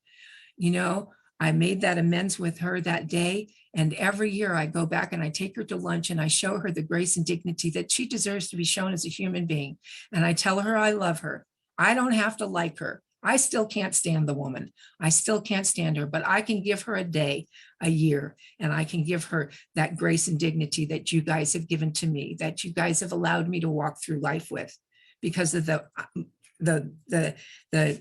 You know, I made that amends with her that day. And every year I go back and I take her to lunch and I show her the grace and dignity that she deserves to be shown as a human being. And I tell her I love her. I don't have to like her. I still can't stand the woman. I still can't stand her, but I can give her a day, a year, and I can give her that grace and dignity that you guys have given to me, that you guys have allowed me to walk through life with, because of the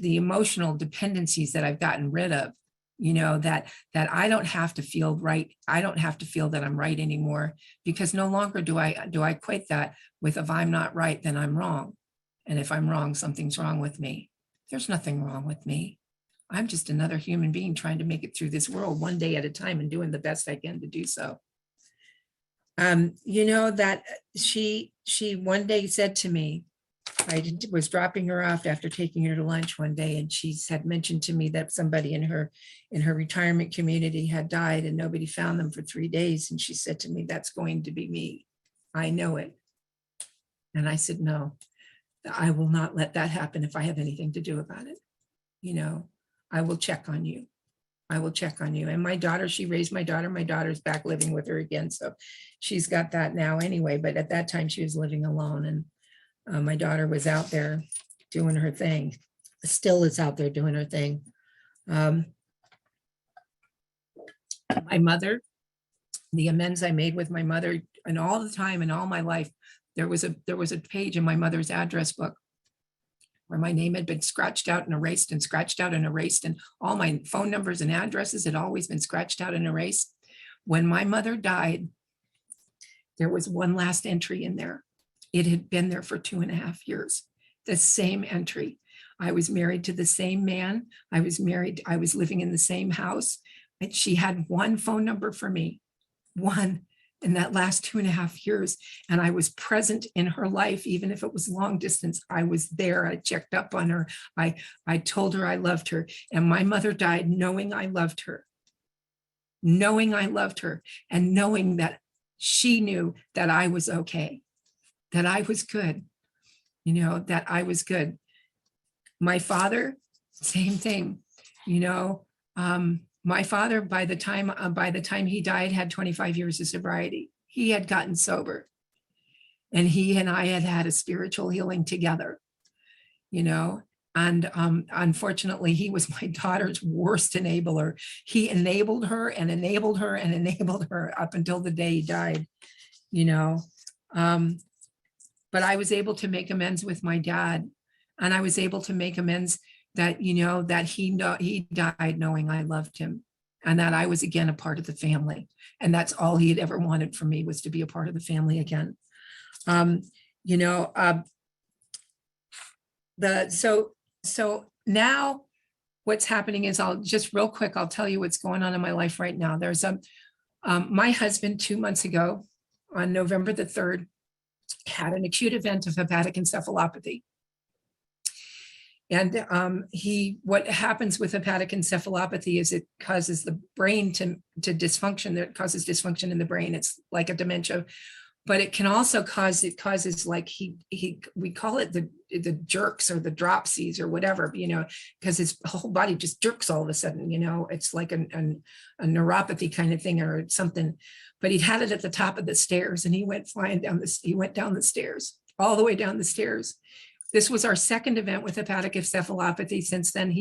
emotional dependencies that I've gotten rid of. You know, that I don't have to feel right. I don't have to feel that I'm right anymore, because no longer do I equate that with, if I'm not right, then I'm wrong. And if I'm wrong, something's wrong with me. There's nothing wrong with me. I'm just another human being trying to make it through this world one day at a time and doing the best I can to do so. You know, that she one day said to me, I was dropping her off after taking her to lunch one day, and she had mentioned to me that somebody in her retirement community had died and nobody found them for 3 days. And she said to me, that's going to be me. I know it. And I said, no, I will not let that happen if I have anything to do about it. You know, I will check on you. I will check on you. And my daughter, she raised my daughter. My daughter's back living with her again. So she's got that now anyway. But at that time she was living alone. And my daughter was out there doing her thing, still is out there doing her thing. My mother, the amends I made with my mother, and all the time in all my life, there was a page in my mother's address book where my name had been scratched out and erased and scratched out and erased, and all my phone numbers and addresses had always been scratched out and erased. When my mother died, there was one last entry in there. It had been there for 2.5 years, the same entry. I was married to the same man. I was living in the same house. And she had one phone number for me, one, in that last 2.5 years. And I was present in her life, even if it was long distance. I was there. I checked up on her. I told her I loved her. And my mother died knowing I loved her, and knowing that she knew that I was okay, that I was good, you know, that I was good. My father, same thing, you know. My father, by the time he died, had 25 years of sobriety. He had gotten sober, and he and I had had a spiritual healing together, you know. And unfortunately, he was my daughter's worst enabler. He enabled her and enabled her and enabled her up until the day he died, you know. But I was able to make amends with my dad, and I was able to make amends that, you know, that he died knowing I loved him, and that I was again a part of the family. And that's all he had ever wanted from me, was to be a part of the family again. You know, so now what's happening is, I'll just real quick, I'll tell you what's going on in my life right now. There's my husband 2 months ago on November the 3rd had an acute event of hepatic encephalopathy. And what happens with hepatic encephalopathy is it causes the brain to dysfunction. It causes dysfunction in the brain. It's like a dementia, but it can also causes like we call it the jerks or the dropsies or whatever, you know, because his whole body just jerks all of a sudden, you know. It's like a neuropathy kind of thing or something. But he'd had it at the top of the stairs, and he went down the stairs, all the way down the stairs. This was our second event with hepatic encephalopathy. Since then,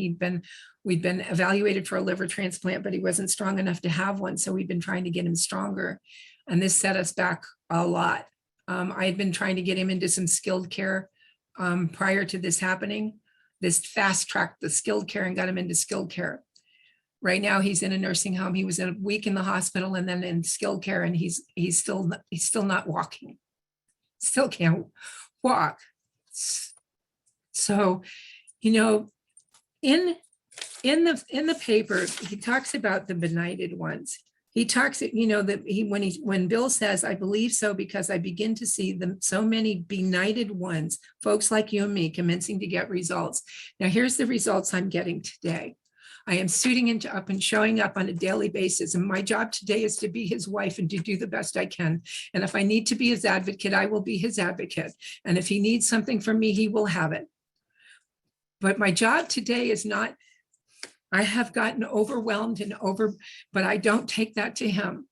we'd been evaluated for a liver transplant, but he wasn't strong enough to have one. So we've been trying to get him stronger. And this set us back a lot. I had been trying to get him into some skilled care prior to this happening. This fast tracked the skilled care and got him into skilled care. Right now, he's in a nursing home. He was a week in the hospital and then in skilled care, and he's still not walking. Still can't walk. So, you know, in the paper, he talks about the benighted ones. He talks, you know, that when Bill says, I believe so because I begin to see them, so many benighted ones, folks like you and me, commencing to get results. Now, here's the results I'm getting today. I am suiting up and showing up on a daily basis. And my job today is to be his wife and to do the best I can. And if I need to be his advocate, I will be his advocate. And if he needs something from me, he will have it. But my job today is not, I have gotten overwhelmed but I don't take that to him.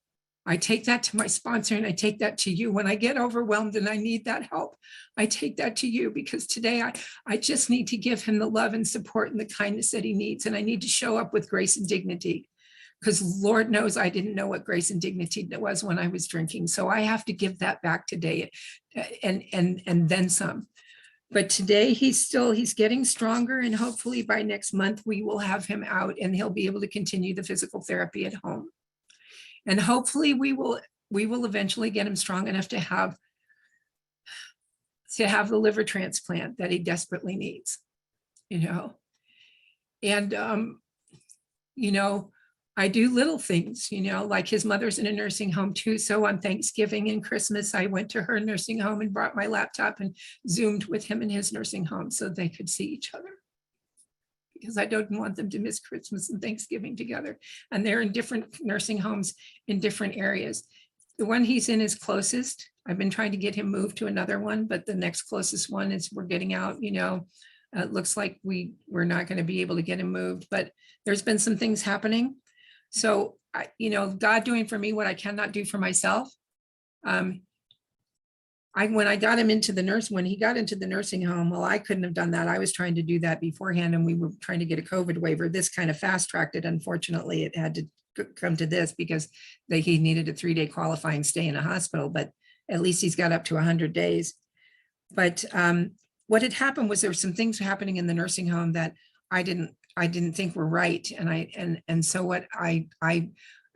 I take that to my sponsor and I take that to you. When I get overwhelmed and I need that help, I take that to you because today I just need to give him the love and support and the kindness that he needs. And I need to show up with grace and dignity because Lord knows I didn't know what grace and dignity was when I was drinking. So I have to give that back today and then some. But today he's getting stronger and hopefully by next month we will have him out and he'll be able to continue the physical therapy at home. And hopefully we will eventually get him strong enough to have the liver transplant that he desperately needs, you know. And, you know, I do little things, you know, like his mother's in a nursing home too. So on Thanksgiving and Christmas, I went to her nursing home and brought my laptop and Zoomed with him in his nursing home so they could see each other. Because I don't want them to miss Christmas and Thanksgiving together. And they're in different nursing homes in different areas. The one he's in is closest. I've been trying to get him moved to another one, but the next closest one is we're getting out, you know, it looks like we're not going to be able to get him moved, but there's been some things happening. So, you know, God doing for me what I cannot do for myself. When he got into the nursing home, well, I couldn't have done that. I was trying to do that beforehand and we were trying to get a COVID waiver. This kind of fast tracked it. Unfortunately, it had to come to this because he needed a 3-day qualifying stay in a hospital, but at least he's got up to 100 days. But what had happened was there were some things happening in the nursing home that I didn't think were right. And so what I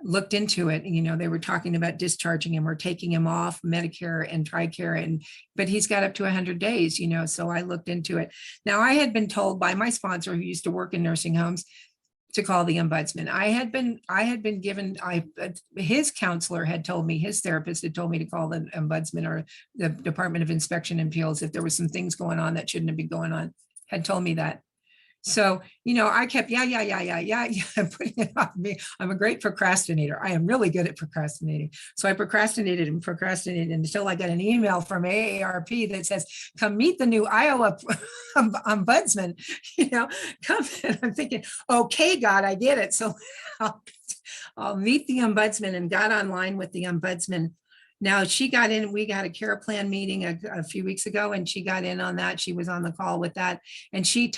looked into it, you know, they were talking about discharging him or taking him off Medicare and TRICARE, but he's got up to 100 days, you know, so I looked into it. Now I had been told by my sponsor who used to work in nursing homes to call the ombudsman. I had been given, his counselor had told me, his therapist had told me to call the ombudsman or the Department of Inspection and Appeals if there was some things going on that shouldn't have been going on, had told me that. So, you know, I kept, yeah, putting it off me. I'm a great procrastinator. I am really good at procrastinating. So I procrastinated until I got an email from AARP that says, come meet the new Iowa ombudsman, you know, come. And I'm thinking, okay, God, I get it. So I'll meet the ombudsman and got online with the ombudsman. Now she got in, we got a care plan meeting a few weeks ago and she got in on that. She was on the call with that. And she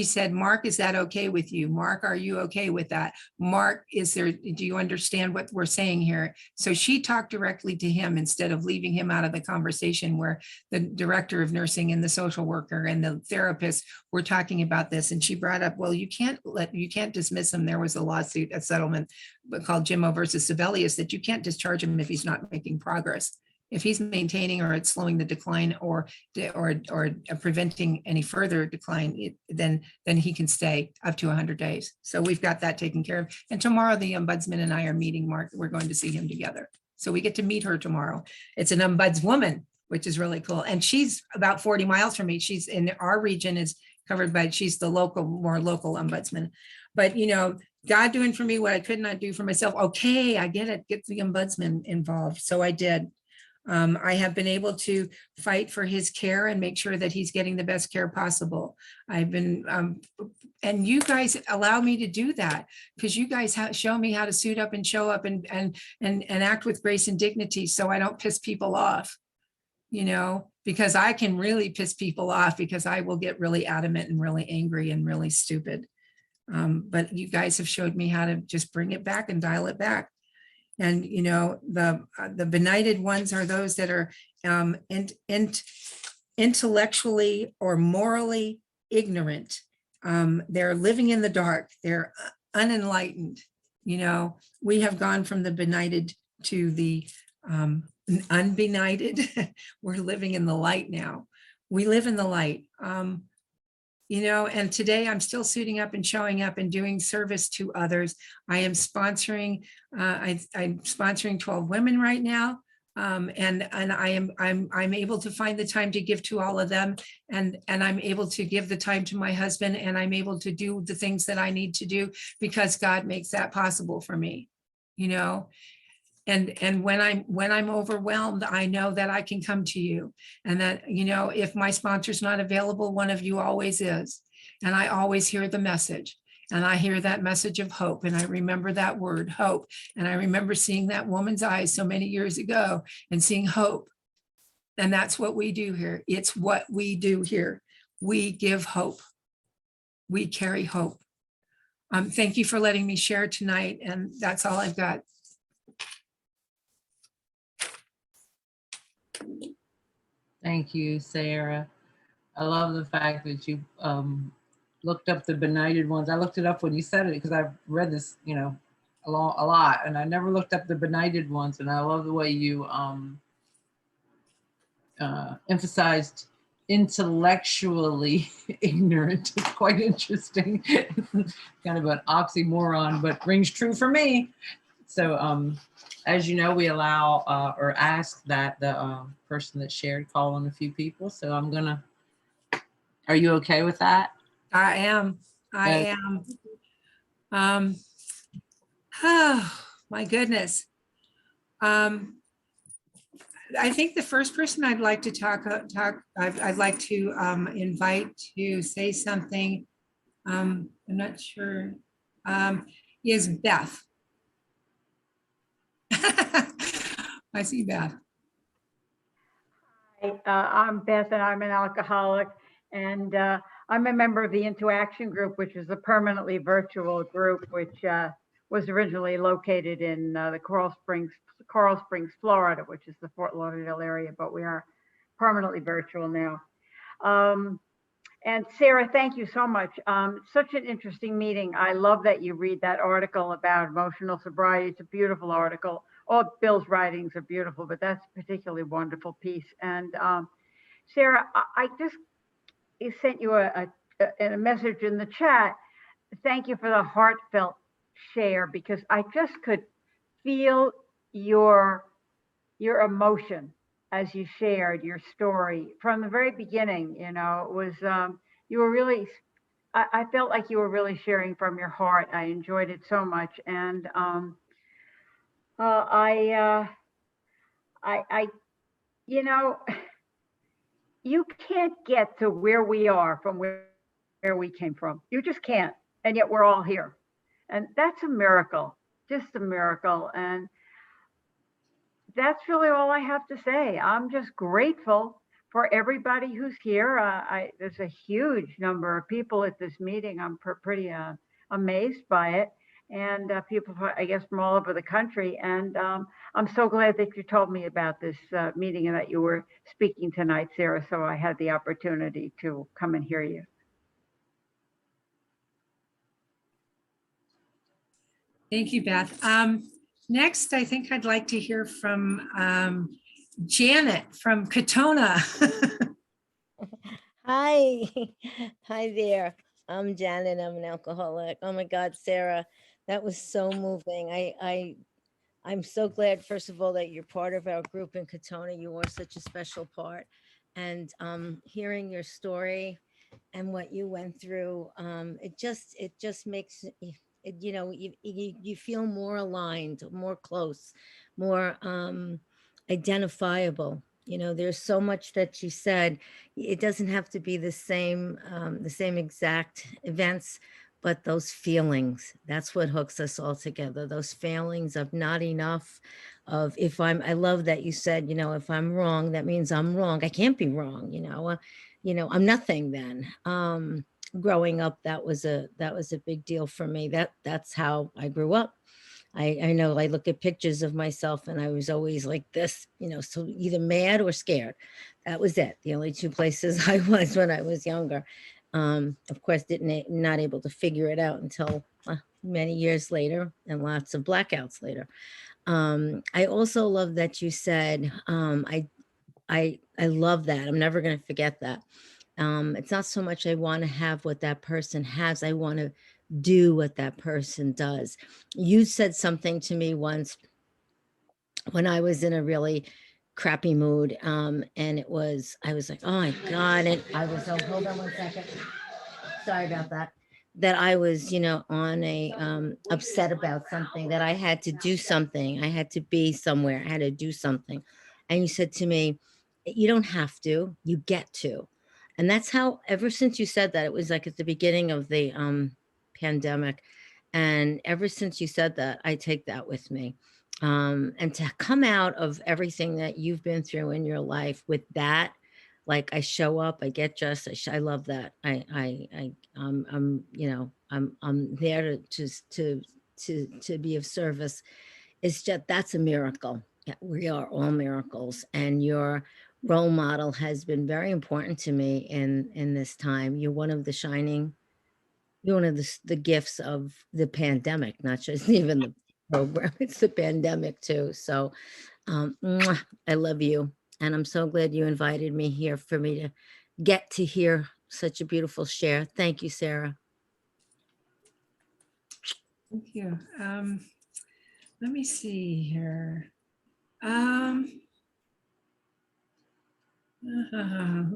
said, Mark, is that okay with you? Mark, are you okay with that? Mark, do you understand what we're saying here? So she talked directly to him instead of leaving him out of the conversation where the director of nursing and the social worker and the therapist were talking about this. And she brought up, well, you can't dismiss him. There was a lawsuit, a settlement called Jimmo versus Sibelius, that you can't discharge him if he's not making progress. If he's maintaining or it's slowing the decline or preventing any further decline, then he can stay up to 100 days. So we've got that taken care of. And tomorrow the ombudsman and I are meeting Mark. We're going to see him together. So we get to meet her tomorrow. It's an ombudswoman, which is really cool. And she's about 40 miles from me. She's in our region is covered by, she's the more local ombudsman. But, you know, God doing for me what I could not do for myself. Okay, I get it. Get the ombudsman involved. So I did. I have been able to fight for his care and make sure that he's getting the best care possible. I've been, and you guys allow me to do that because you guys show me how to suit up and show up and act with grace and dignity so I don't piss people off, you know, because I can really piss people off because I will get really adamant and really angry and really stupid. But you guys have showed me how to just bring it back and dial it back. And, you know, the benighted ones are those that are and intellectually or morally ignorant. They're living in the dark. They're unenlightened. You know, we have gone from the benighted to the unbenighted. We're living in the light now. We live in the light. You know, and today I'm still suiting up and showing up and doing service to others. I am sponsoring, I'm sponsoring 12 women right now. And I'm able to find the time to give to all of them, and I'm able to give the time to my husband, and I'm able to do the things that I need to do because God makes that possible for me, you know. And when I'm overwhelmed, I know that I can come to you, and that, you know, if my sponsor's not available, one of you always is. And I always hear the message, and I hear that message of hope. And I remember that word, hope. And I remember seeing that woman's eyes so many years ago and seeing hope. And that's what we do here. It's what we do here. We give hope. We carry hope. Thank you for letting me share tonight. And that's all I've got. Thank you, Sarah. I love the fact that you looked up the benighted ones. I looked it up when you said it because I've read this, you know, a lot, and I never looked up the benighted ones. And I love the way you emphasized intellectually ignorant. It's quite interesting. Kind of an oxymoron, but rings true for me. So as you know, we allow or ask that the person that shared call on a few people. So I'm gonna, are you okay with that? I am. Oh, my goodness. I think the first person I'd like to I'd like to invite to say something, I'm not sure, is Beth. I see Beth. Hi, I'm Beth, and I'm an alcoholic, and I'm a member of the Interaction Group, which is a permanently virtual group, which was originally located in the Coral Springs, Florida, which is the Fort Lauderdale area, but we are permanently virtual now. And Sarah, thank you so much. Such an interesting meeting. I love that you read that article about emotional sobriety. It's a beautiful article. All Bill's writings are beautiful, but that's a particularly wonderful piece. And Sarah, I just sent you a message in the chat. Thank you for the heartfelt share, because I just could feel your emotion as you shared your story from the very beginning. You know, it was you were really, I felt like you were really sharing from your heart. I enjoyed it so much. And I you know, you can't get to where we are from where we came from. You just can't. And yet we're all here. And that's a miracle, just a miracle. And that's really all I have to say. I'm just grateful for everybody who's here. There's a huge number of people at this meeting. I'm pretty amazed by it. And people, I guess, from all over the country. And I'm so glad that you told me about this meeting and that you were speaking tonight, Sarah, so I had the opportunity to come and hear you. Thank you, Beth. Next, I think I'd like to hear from Janet from Katona. Hi. Hi there. I'm Janet. I'm an alcoholic. Oh my God, Sarah, that was so moving. I'm so glad, first of all, that you're part of our group in Katona. You are such a special part. And hearing your story and what you went through, it just makes you know, you feel more aligned, more close, more identifiable. You know, there's so much that you said. It doesn't have to be the same exact events, but those feelings, that's what hooks us all together. Those feelings of not enough, of I love that you said, you know, if I'm wrong, that means I'm wrong. I can't be wrong, you know, I'm nothing then. Growing up, that was a big deal for me. That's how I grew up. I know I look at pictures of myself and I was always like this, so either mad or scared. That was it. The only two places I was when I was younger. Of course, not able to figure it out until many years later and lots of blackouts later. I also love that you said, I love that. I'm never going to forget that. It's not so much I want to have what that person has. I want to do what that person does. You said something to me once when I was in a really crappy mood. And I was like, oh my God. And I was, oh, hold on one second. Sorry about that. That I was, on a upset about something, that I had to do something. I had to be somewhere. I had to do something. And you said to me, you don't have to, you get to. And that's how, ever since you said that, it was like at the beginning of the pandemic. And ever since you said that, I take that with me. And to come out of everything that you've been through in your life with that, like I show up, I get dressed. I love that. I'm there to be of service. It's just, that's a miracle. Yeah, we are all miracles, and your role model has been very important to me in this time. You're one of the gifts of the pandemic, not just even the program. It's the pandemic too. So I love you. And I'm so glad you invited me here for me to get to hear such a beautiful share. Thank you, Sarah. Thank you. Let me see here. Who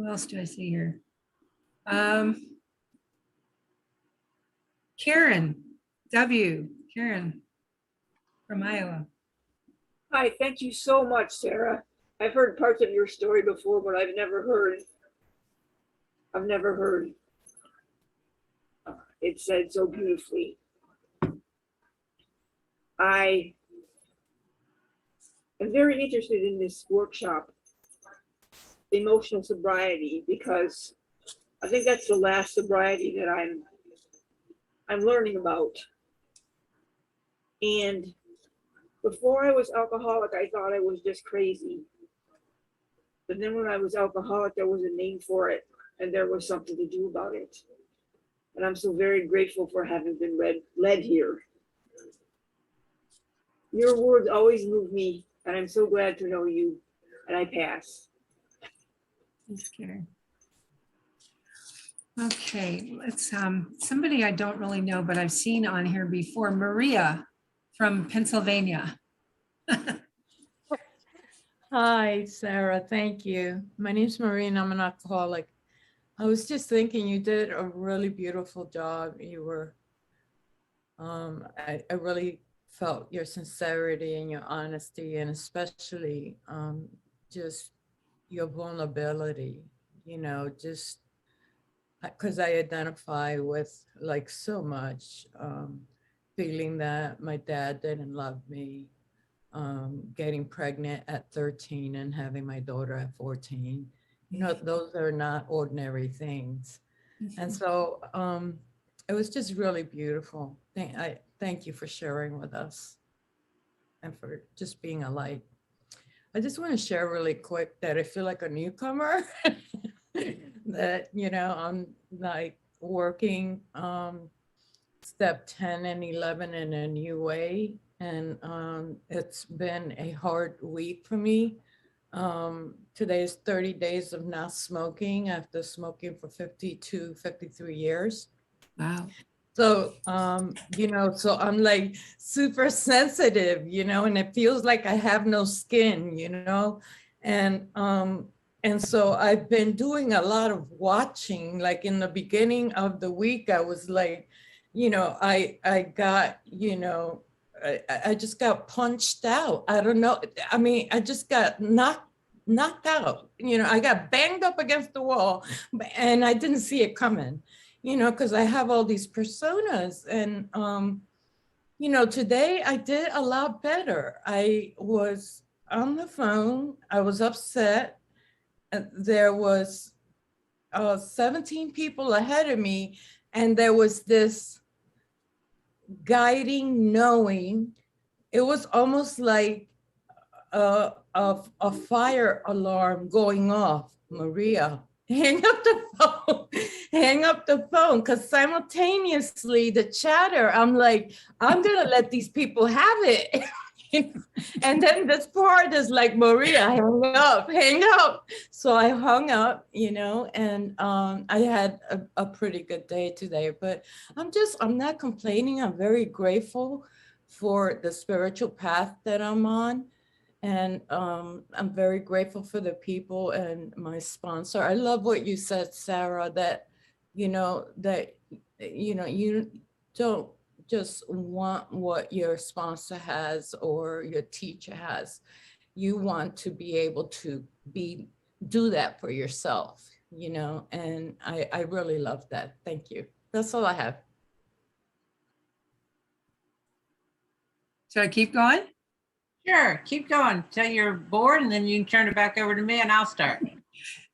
else do I see here? Karen Karen from Iowa. Hi, thank you so much, Sarah. I've heard parts of your story before, but I've never heard it said so beautifully. I am very interested in this workshop, emotional sobriety, because I think that's the last sobriety that I'm learning about. And before I was alcoholic, I thought I was just crazy. But then when I was alcoholic, there was a name for it, and there was something to do about it. And I'm so very grateful for having been led here. Your words always move me, and I'm so glad to know you. And I pass. Thanks, Karen. Okay, let's somebody I don't really know, but I've seen on here before, Maria from Pennsylvania. Hi, Sarah. Thank you. My name's Marie and I'm an alcoholic. I was just thinking you did a really beautiful job. You were, I really felt your sincerity and your honesty, and especially just your vulnerability, just because I identify with like so much, feeling that my dad didn't love me, getting pregnant at 13 and having my daughter at 14. Those are not ordinary things. And so it was just really beautiful. Thank you for sharing with us and for just being a light. I just want to share really quick that I feel like a newcomer, that, I'm like working step 10 and 11 in a new way. And it's been a hard week for me. Today is 30 days of not smoking after smoking for 53 years. Wow. So, so I'm like super sensitive, and it feels like I have no skin, and so I've been doing a lot of watching. Like in the beginning of the week, I was like, I got, I just got punched out. I don't know. I mean, I just got knocked out. I got banged up against the wall, and I didn't see it coming, because I have all these personas. And, today I did a lot better. I was on the phone. I was upset. There was 17 people ahead of me, and there was this guiding knowing it was almost like a fire alarm going off. Maria, hang up the phone, hang up the phone, because simultaneously the chatter, I'm like, I'm gonna let these people have it. And then this part is like, Maria, hang up, hang up. So I hung up, and I had a pretty good day today, but I'm not complaining. I'm very grateful for the spiritual path that I'm on. And I'm very grateful for the people and my sponsor. I love what you said, Sarah, that you don't just want what your sponsor has or your teacher has. You want to be able to do that for yourself, and I really love that. Thank you. That's all I have. Should I keep going? Sure, keep going till you're bored, and then you can turn it back over to me and I'll start.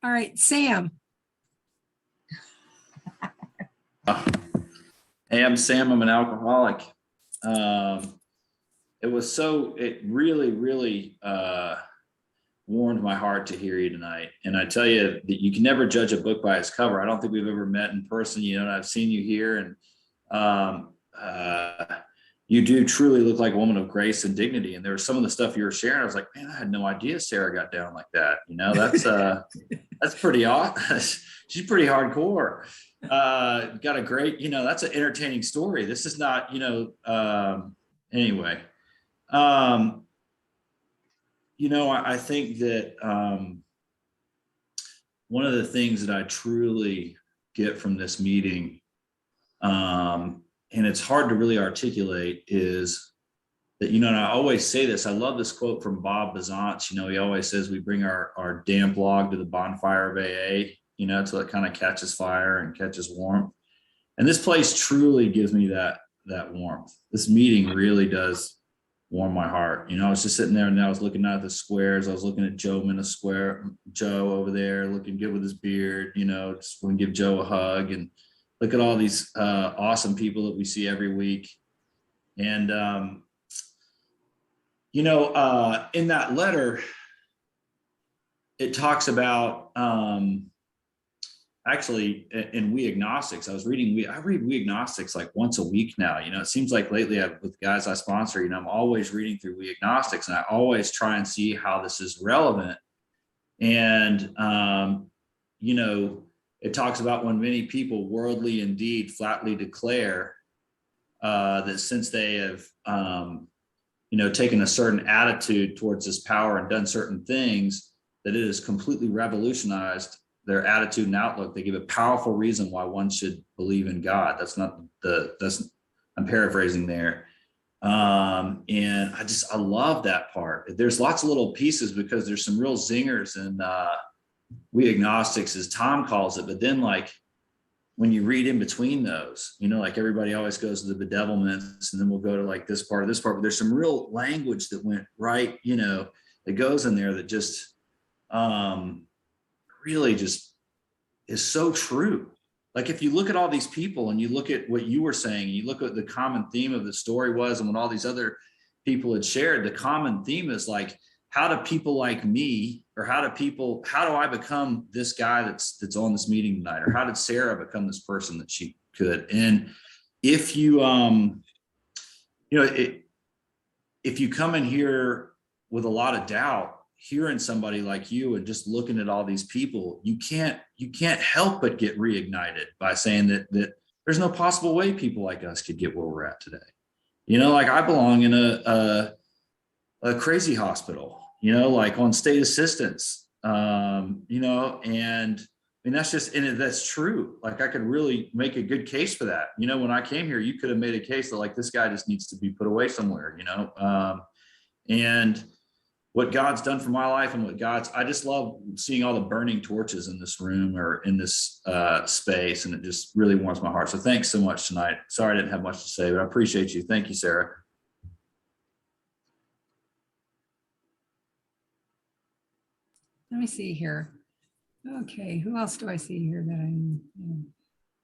All right, Sam. Hey, I'm Sam. I'm an alcoholic. It really, really warmed my heart to hear you tonight. And I tell you that you can never judge a book by its cover. I don't think we've ever met in person, and I've seen you here, and you do truly look like a woman of grace and dignity. And there was some of the stuff you were sharing. I was like, man, I had no idea Sarah got down like that. That's pretty awesome. She's pretty hardcore. Got a great, that's an entertaining story. This is not, anyway. I think that one of the things that I truly get from this meeting, and it's hard to really articulate, is that, and I always say this, I love this quote from Bob Bazance. He always says, we bring our damp log to the bonfire of AA, till it kind of catches fire and catches warmth. And this place truly gives me that warmth. This meeting really does warm my heart. I was just sitting there and I was looking out at the squares. I was looking at Joe Joe over there looking good with his beard, just want to give Joe a hug and look at all these awesome people that we see every week. And, in that letter, it talks about, actually, in We Agnostics, I read We Agnostics like once a week now. It seems like lately with guys I sponsor, I'm always reading through We Agnostics, and I always try and see how this is relevant. And, it talks about when many people worldly indeed flatly declare that since they have, taken a certain attitude towards this power and done certain things, that it has completely revolutionized their attitude and outlook. They give a powerful reason why one should believe in God. I'm paraphrasing there. And I love that part. There's lots of little pieces because there's some real zingers in We Agnostics, as Tom calls it. But then when you read in between those, like everybody always goes to the bedevilments, and then we'll go to like this part, but there's some real language that went right, that goes in there that just, really just is so true. Like if you look at all these people and you look at what you were saying, you look at the common theme of the story was, and what all these other people had shared, the common theme is like, how do people like me, or how do I become this guy that's on this meeting tonight? Or how did Sarah become this person that she could? And if you, if you come in here with a lot of doubt, hearing somebody like you and just looking at all these people, you can't help but get reignited by saying that there's no possible way people like us could get where we're at today. Like I belong in a crazy hospital, like on state assistance, and that's true. Like I could really make a good case for that. When I came here, you could have made a case that like, this guy just needs to be put away somewhere, and what God's done for my life and I just love seeing all the burning torches in this room or in this space. And it just really warms my heart. So thanks so much tonight. Sorry, I didn't have much to say, but I appreciate you. Thank you, Sarah. Let me see here. Okay, who else do I see here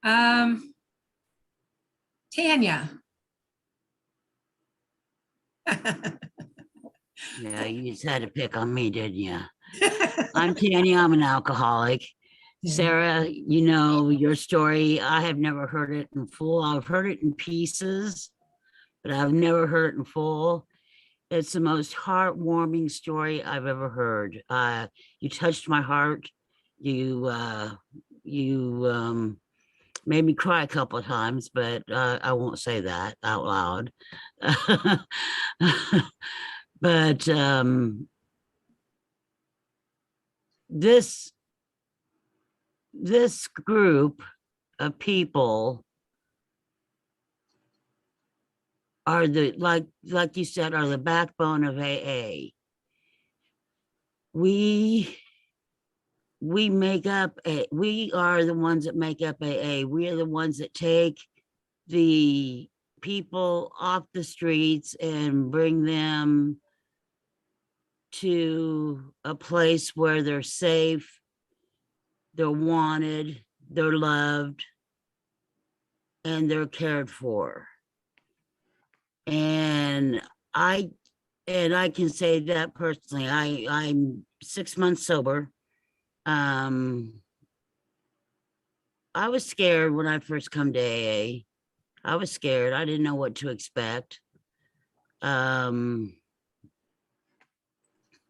that Tanya. Yeah, you just had to pick on me, didn't you? I'm Tanya. I'm an alcoholic. Sarah, you know your story. I have never heard it in full. I've heard it in pieces, but I've never heard it in full. It's the most heartwarming story I've ever heard. You touched my heart. You made me cry a couple of times, but I won't say that out loud. But this group of people are like you said, are the backbone of AA. We are the ones that make up AA. We are the ones that take the people off the streets and bring them to a place where they're safe, they're wanted, they're loved, and they're cared for. And I can say that personally. I'm 6 months sober. I was scared when I first come to AA. I was scared. I didn't know what to expect.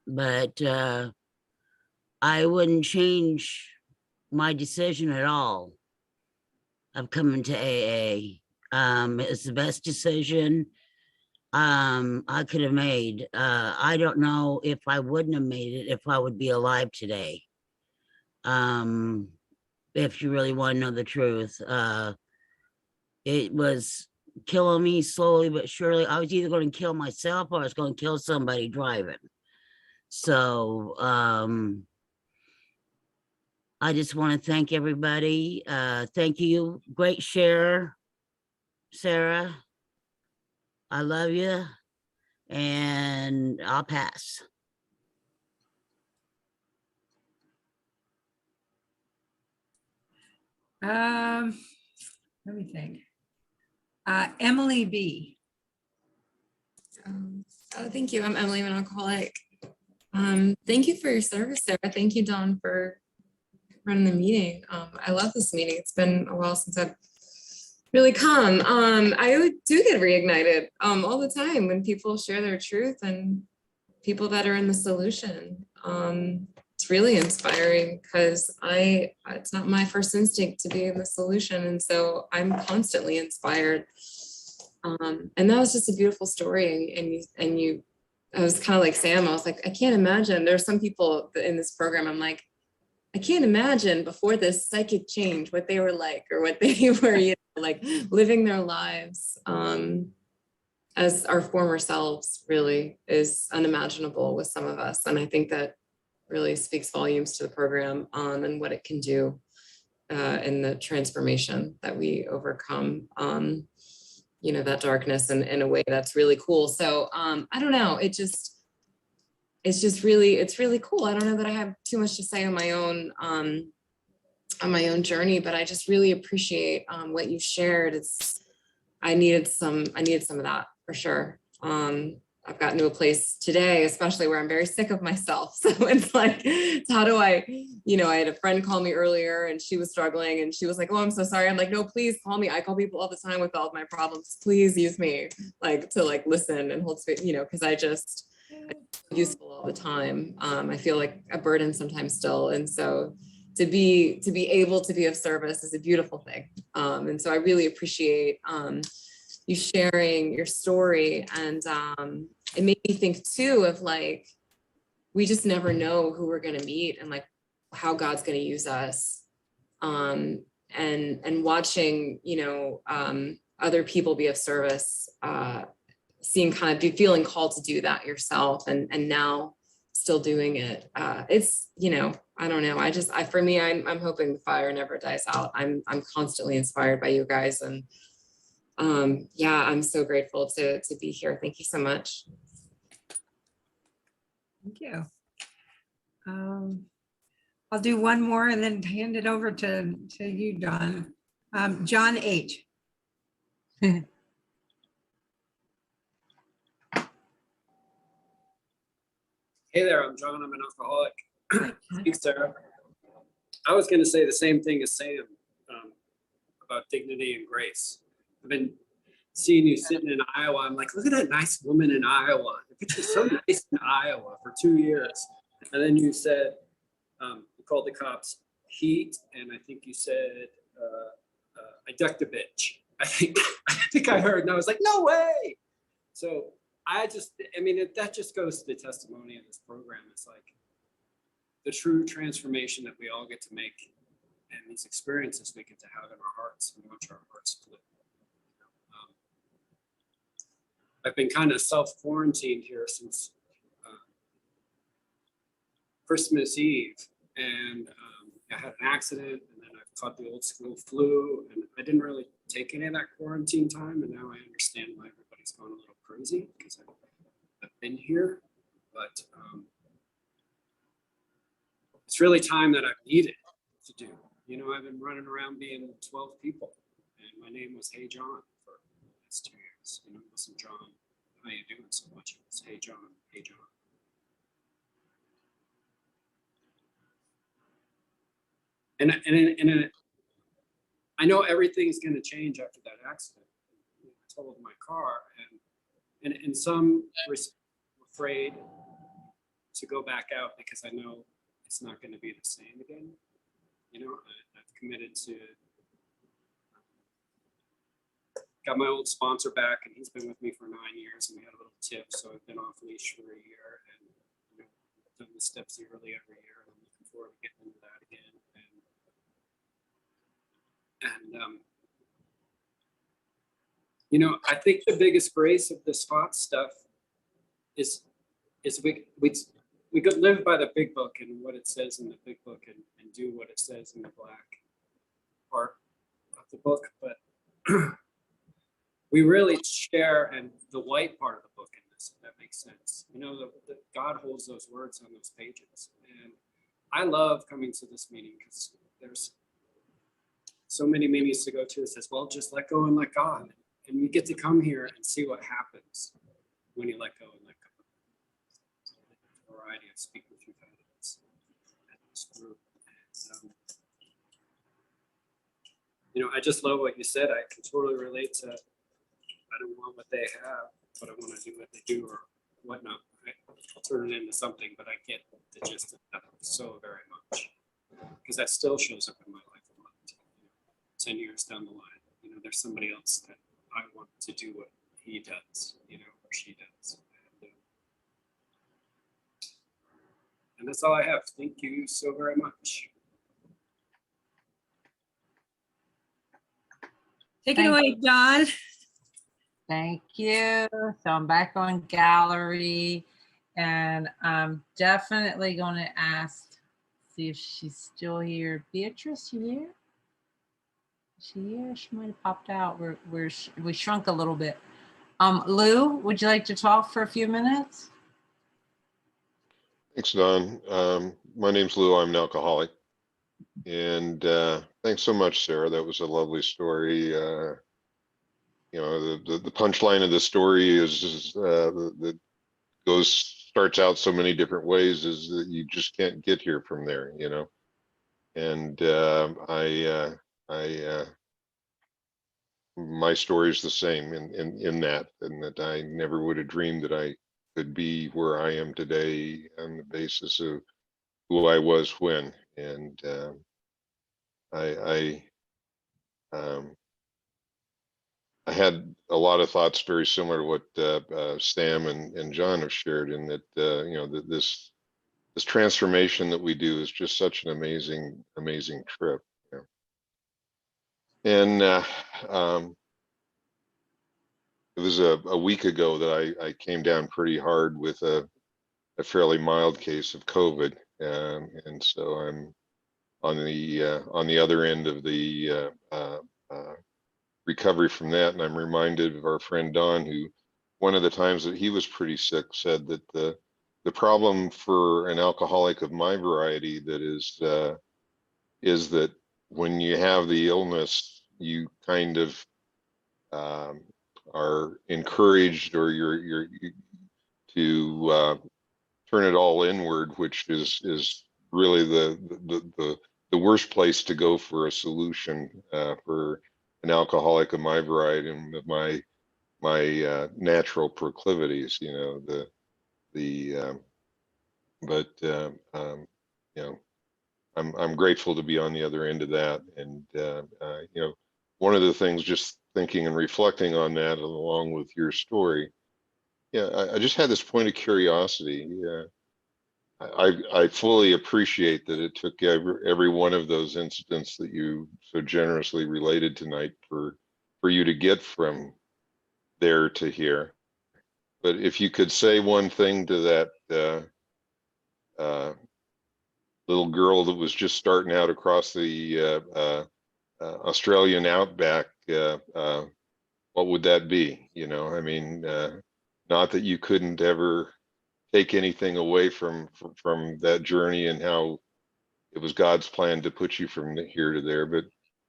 But I wouldn't change my decision at all of coming to AA. It's the best decision I could have made. I don't know if I wouldn't have made it if I would be alive today. If you really want to know the truth, it was killing me slowly but surely. I was either going to kill myself or I was going to kill somebody driving. So I just want to thank everybody. Thank you. Great share, Sarah. I love you. And I'll pass. Let me think. Emily B. Thank you. I'm Emily, I'm an alcoholic. Thank you for your service, Sarah. Thank you, Dawn, for running the meeting. I love this meeting. It's been a while since I've really come. I do get reignited all the time when people share their truth and people that are in the solution. It's really inspiring because it's not my first instinct to be in the solution. And so I'm constantly inspired. And that was just a beautiful story. And you, I was kind of like Sam, I was like, I can't imagine. There's some people in this program, I'm like, I can't imagine before this psychic change, what they were like, or what they were, like living their lives as our former selves really is unimaginable with some of us. And I think that really speaks volumes to the program and what it can do in the transformation that we overcome, that darkness in a way that's really cool. So I don't know, it's really cool. I don't know that I have too much to say on my own journey, but I just really appreciate what you shared. I needed some of that for sure. I've gotten to a place today, especially where I'm very sick of myself. So it's like, how do I had a friend call me earlier and she was struggling and she was like, oh, I'm so sorry. I'm like, no, please call me. I call people all the time with all of my problems. Please use me to listen and hold space, because I'm useful all the time. I feel like a burden sometimes still. And so to be able to be of service is a beautiful thing. And so I really appreciate you sharing your story. And it made me think too of we just never know who we're going to meet and how God's going to use us. And watching, other people be of service, feeling called to do that yourself and now still doing it. It's, I don't know. For me, I'm hoping the fire never dies out. I'm constantly inspired by you guys. And I'm so grateful to be here. Thank you so much. Thank you. I'll do one more and then hand it over to you, Dawn. John H. Hey there, I'm John. I'm an alcoholic. Thanks, Sarah. I was going to say the same thing as Sam about dignity and grace. I've been seeing you sitting in Iowa. I'm like, look at that nice woman in Iowa. The picture's so nice in Iowa for 2 years. And then you said, you called the cops heat, and I think you said, I ducked a bitch. I think I heard, and I was like, no way. So I mean, that just goes to the testimony of this program. It's like the true transformation that we all get to make, and these experiences we get to have in our hearts and watch our hearts flip. I've been kind of self-quarantined here since Christmas Eve, and I had an accident, and then I've caught the old school flu, and I didn't really take any of that quarantine time, and now I understand why everybody's gone a little crazy, because I've been here, but it's really time that I've needed to do. You know, I've been running around being 12 people, and my name was Hey John for the last 2 years. You know, it wasn't John, how you doing so much? It was Hey John, Hey John. And I know everything's going to change after that accident. I totaled my car, and in some respects, I'm afraid to go back out because I know it's not going to be the same again. You know, I've committed to, got my old sponsor back, and he's been with me for 9 years, and we had a little tip, so I've been off leash for a year, and you know, done the steps yearly every year, and I'm looking forward to getting into that again. And you know, I think the biggest grace of this hot stuff is we could live by the big book and what it says in the big book, and do what it says in the black part of the book, but we really share and the white part of the book in this, if that makes sense. You know, the God holds those words on those pages, and I love coming to this meeting because there's so many meetings to go to. It says, well, just let go and let God. And you get to come here and see what happens when you let go and let go. So a variety of speakers you've had at this group. And, you know, I just love what you said. I can totally relate to, I don't want what they have, but I want to do what they do or whatnot. I'll turn it into something, but I get the gist of that so very much. Because that still shows up in my life. 10 years down the line, you know, there's somebody else that I want to do what he does, you know, or she does. And that's all I have. Thank you so very much. Take it away, John. Thank you. So I'm back on gallery, and I'm definitely going to ask, see if she's still here. Beatrice, you here? She might have popped out. We shrunk a little bit. Lou, would you like to talk for a few minutes? Thanks, Don. My name's Lou. I'm an alcoholic. And thanks so much, Sarah. That was a lovely story. You know, the punchline of the story is that starts out so many different ways, is that you just can't get here from there, you know. And my story is the same in that, and that I never would have dreamed that I could be where I am today on the basis of who I was when. And I had a lot of thoughts very similar to what Sam and John have shared, in that you know, that this transformation that we do is just such an amazing trip. You know? And it was a week ago that I came down pretty hard with a fairly mild case of COVID, and so I'm on the other end of the recovery from that, and I'm reminded of our friend Don, who one of the times that he was pretty sick said that the problem for an alcoholic of my variety that is that when you have the illness, you kind of are encouraged, or you're to turn it all inward, which is really the worst place to go for a solution for an alcoholic of my variety and of my natural proclivities. You know, but you know, I'm grateful to be on the other end of that. And you know, one of the things, just thinking and reflecting on that along with your story, yeah, I just had this point of curiosity. I fully appreciate that it took every one of those incidents that you so generously related tonight for you to get from there to here. But if you could say one thing to that little girl that was just starting out across the Australian outback, what would that be? You know, I mean, not that you couldn't ever take anything away from that journey and how it was God's plan to put you from here to there, but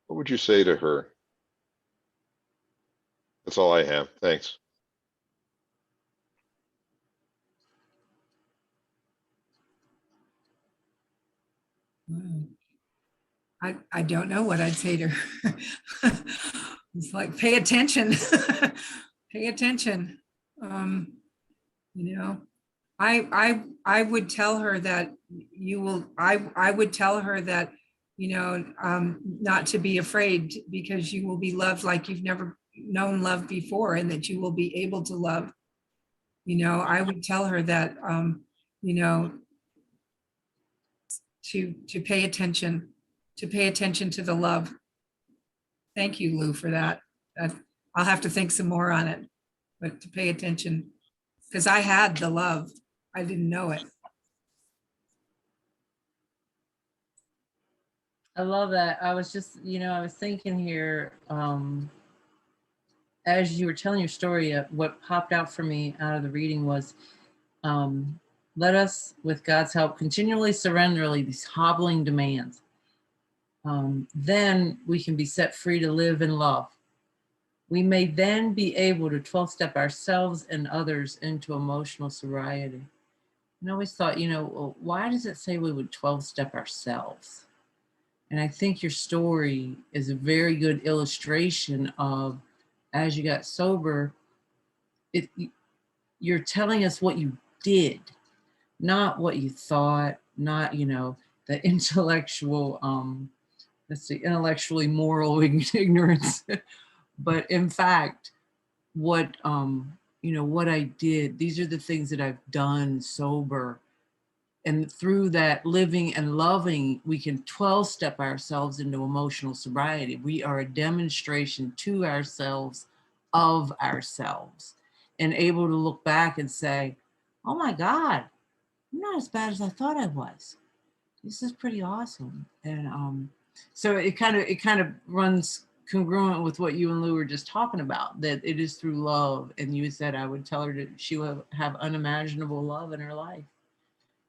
what would you say to her? That's all I have. Thanks. I don't know what I'd say to her. It's like, pay attention. Pay attention. You know, I would tell her that I would tell her that, you know, not to be afraid, because you will be loved like you've never known love before, and that you will be able to love. You know, I would tell her that, you know, to pay attention to the love. Thank you, Lou, for that. I'll have to think some more on it, but to pay attention, because I had the love. I didn't know it. I love that. I was just, you know, I was thinking here, as you were telling your story, what popped out for me out of the reading was, let us, with God's help, continually surrender these hobbling demands. Then we can be set free to live in love. We may then be able to 12-step ourselves and others into emotional sobriety. And I always thought, you know, well, why does it say we would 12-step ourselves? And I think your story is a very good illustration of, as you got sober, you're telling us what you did, not what you thought, not, you know, the intellectual, let's see, intellectually moral ignorance, but in fact, what, you know, what I did, these are the things that I've done sober. And through that living and loving, we can 12-step ourselves into emotional sobriety. We are a demonstration to ourselves of ourselves, and able to look back and say, oh my God, I'm not as bad as I thought I was. This is pretty awesome. And so it kind of runs congruent with what you and Lou were just talking about, that it is through love. And you said I would tell her that she will have unimaginable love in her life.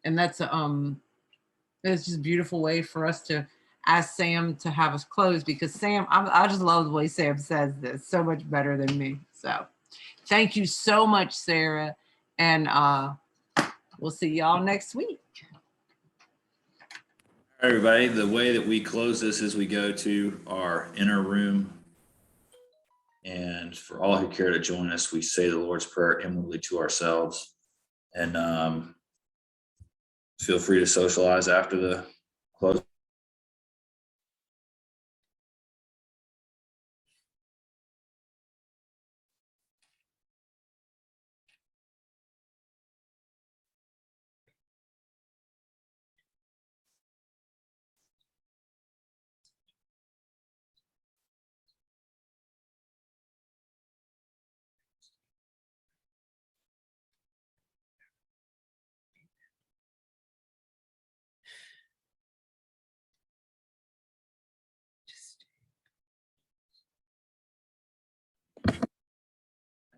And that's it's just a beautiful way for us to ask Sam to have us close, because Sam, I just love the way Sam says this so much better than me. So thank you so much, Sarah. And we'll see y'all next week. Everybody, the way that we close this is we go to our inner room. And for all who care to join us, we say the Lord's Prayer inwardly to ourselves. And feel free to socialize after the close.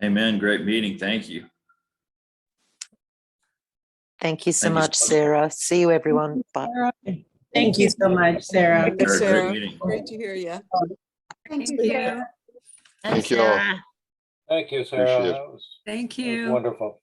Amen. Great meeting. Thank you. Thank you so Thank you much, so much. Sarah. See you, everyone. Bye. Thank you so much, Sarah. Great Sarah, meeting. great to hear you. Thank you. Thank you all. Thank you, Sarah. Appreciate it. That was Thank that was you. wonderful.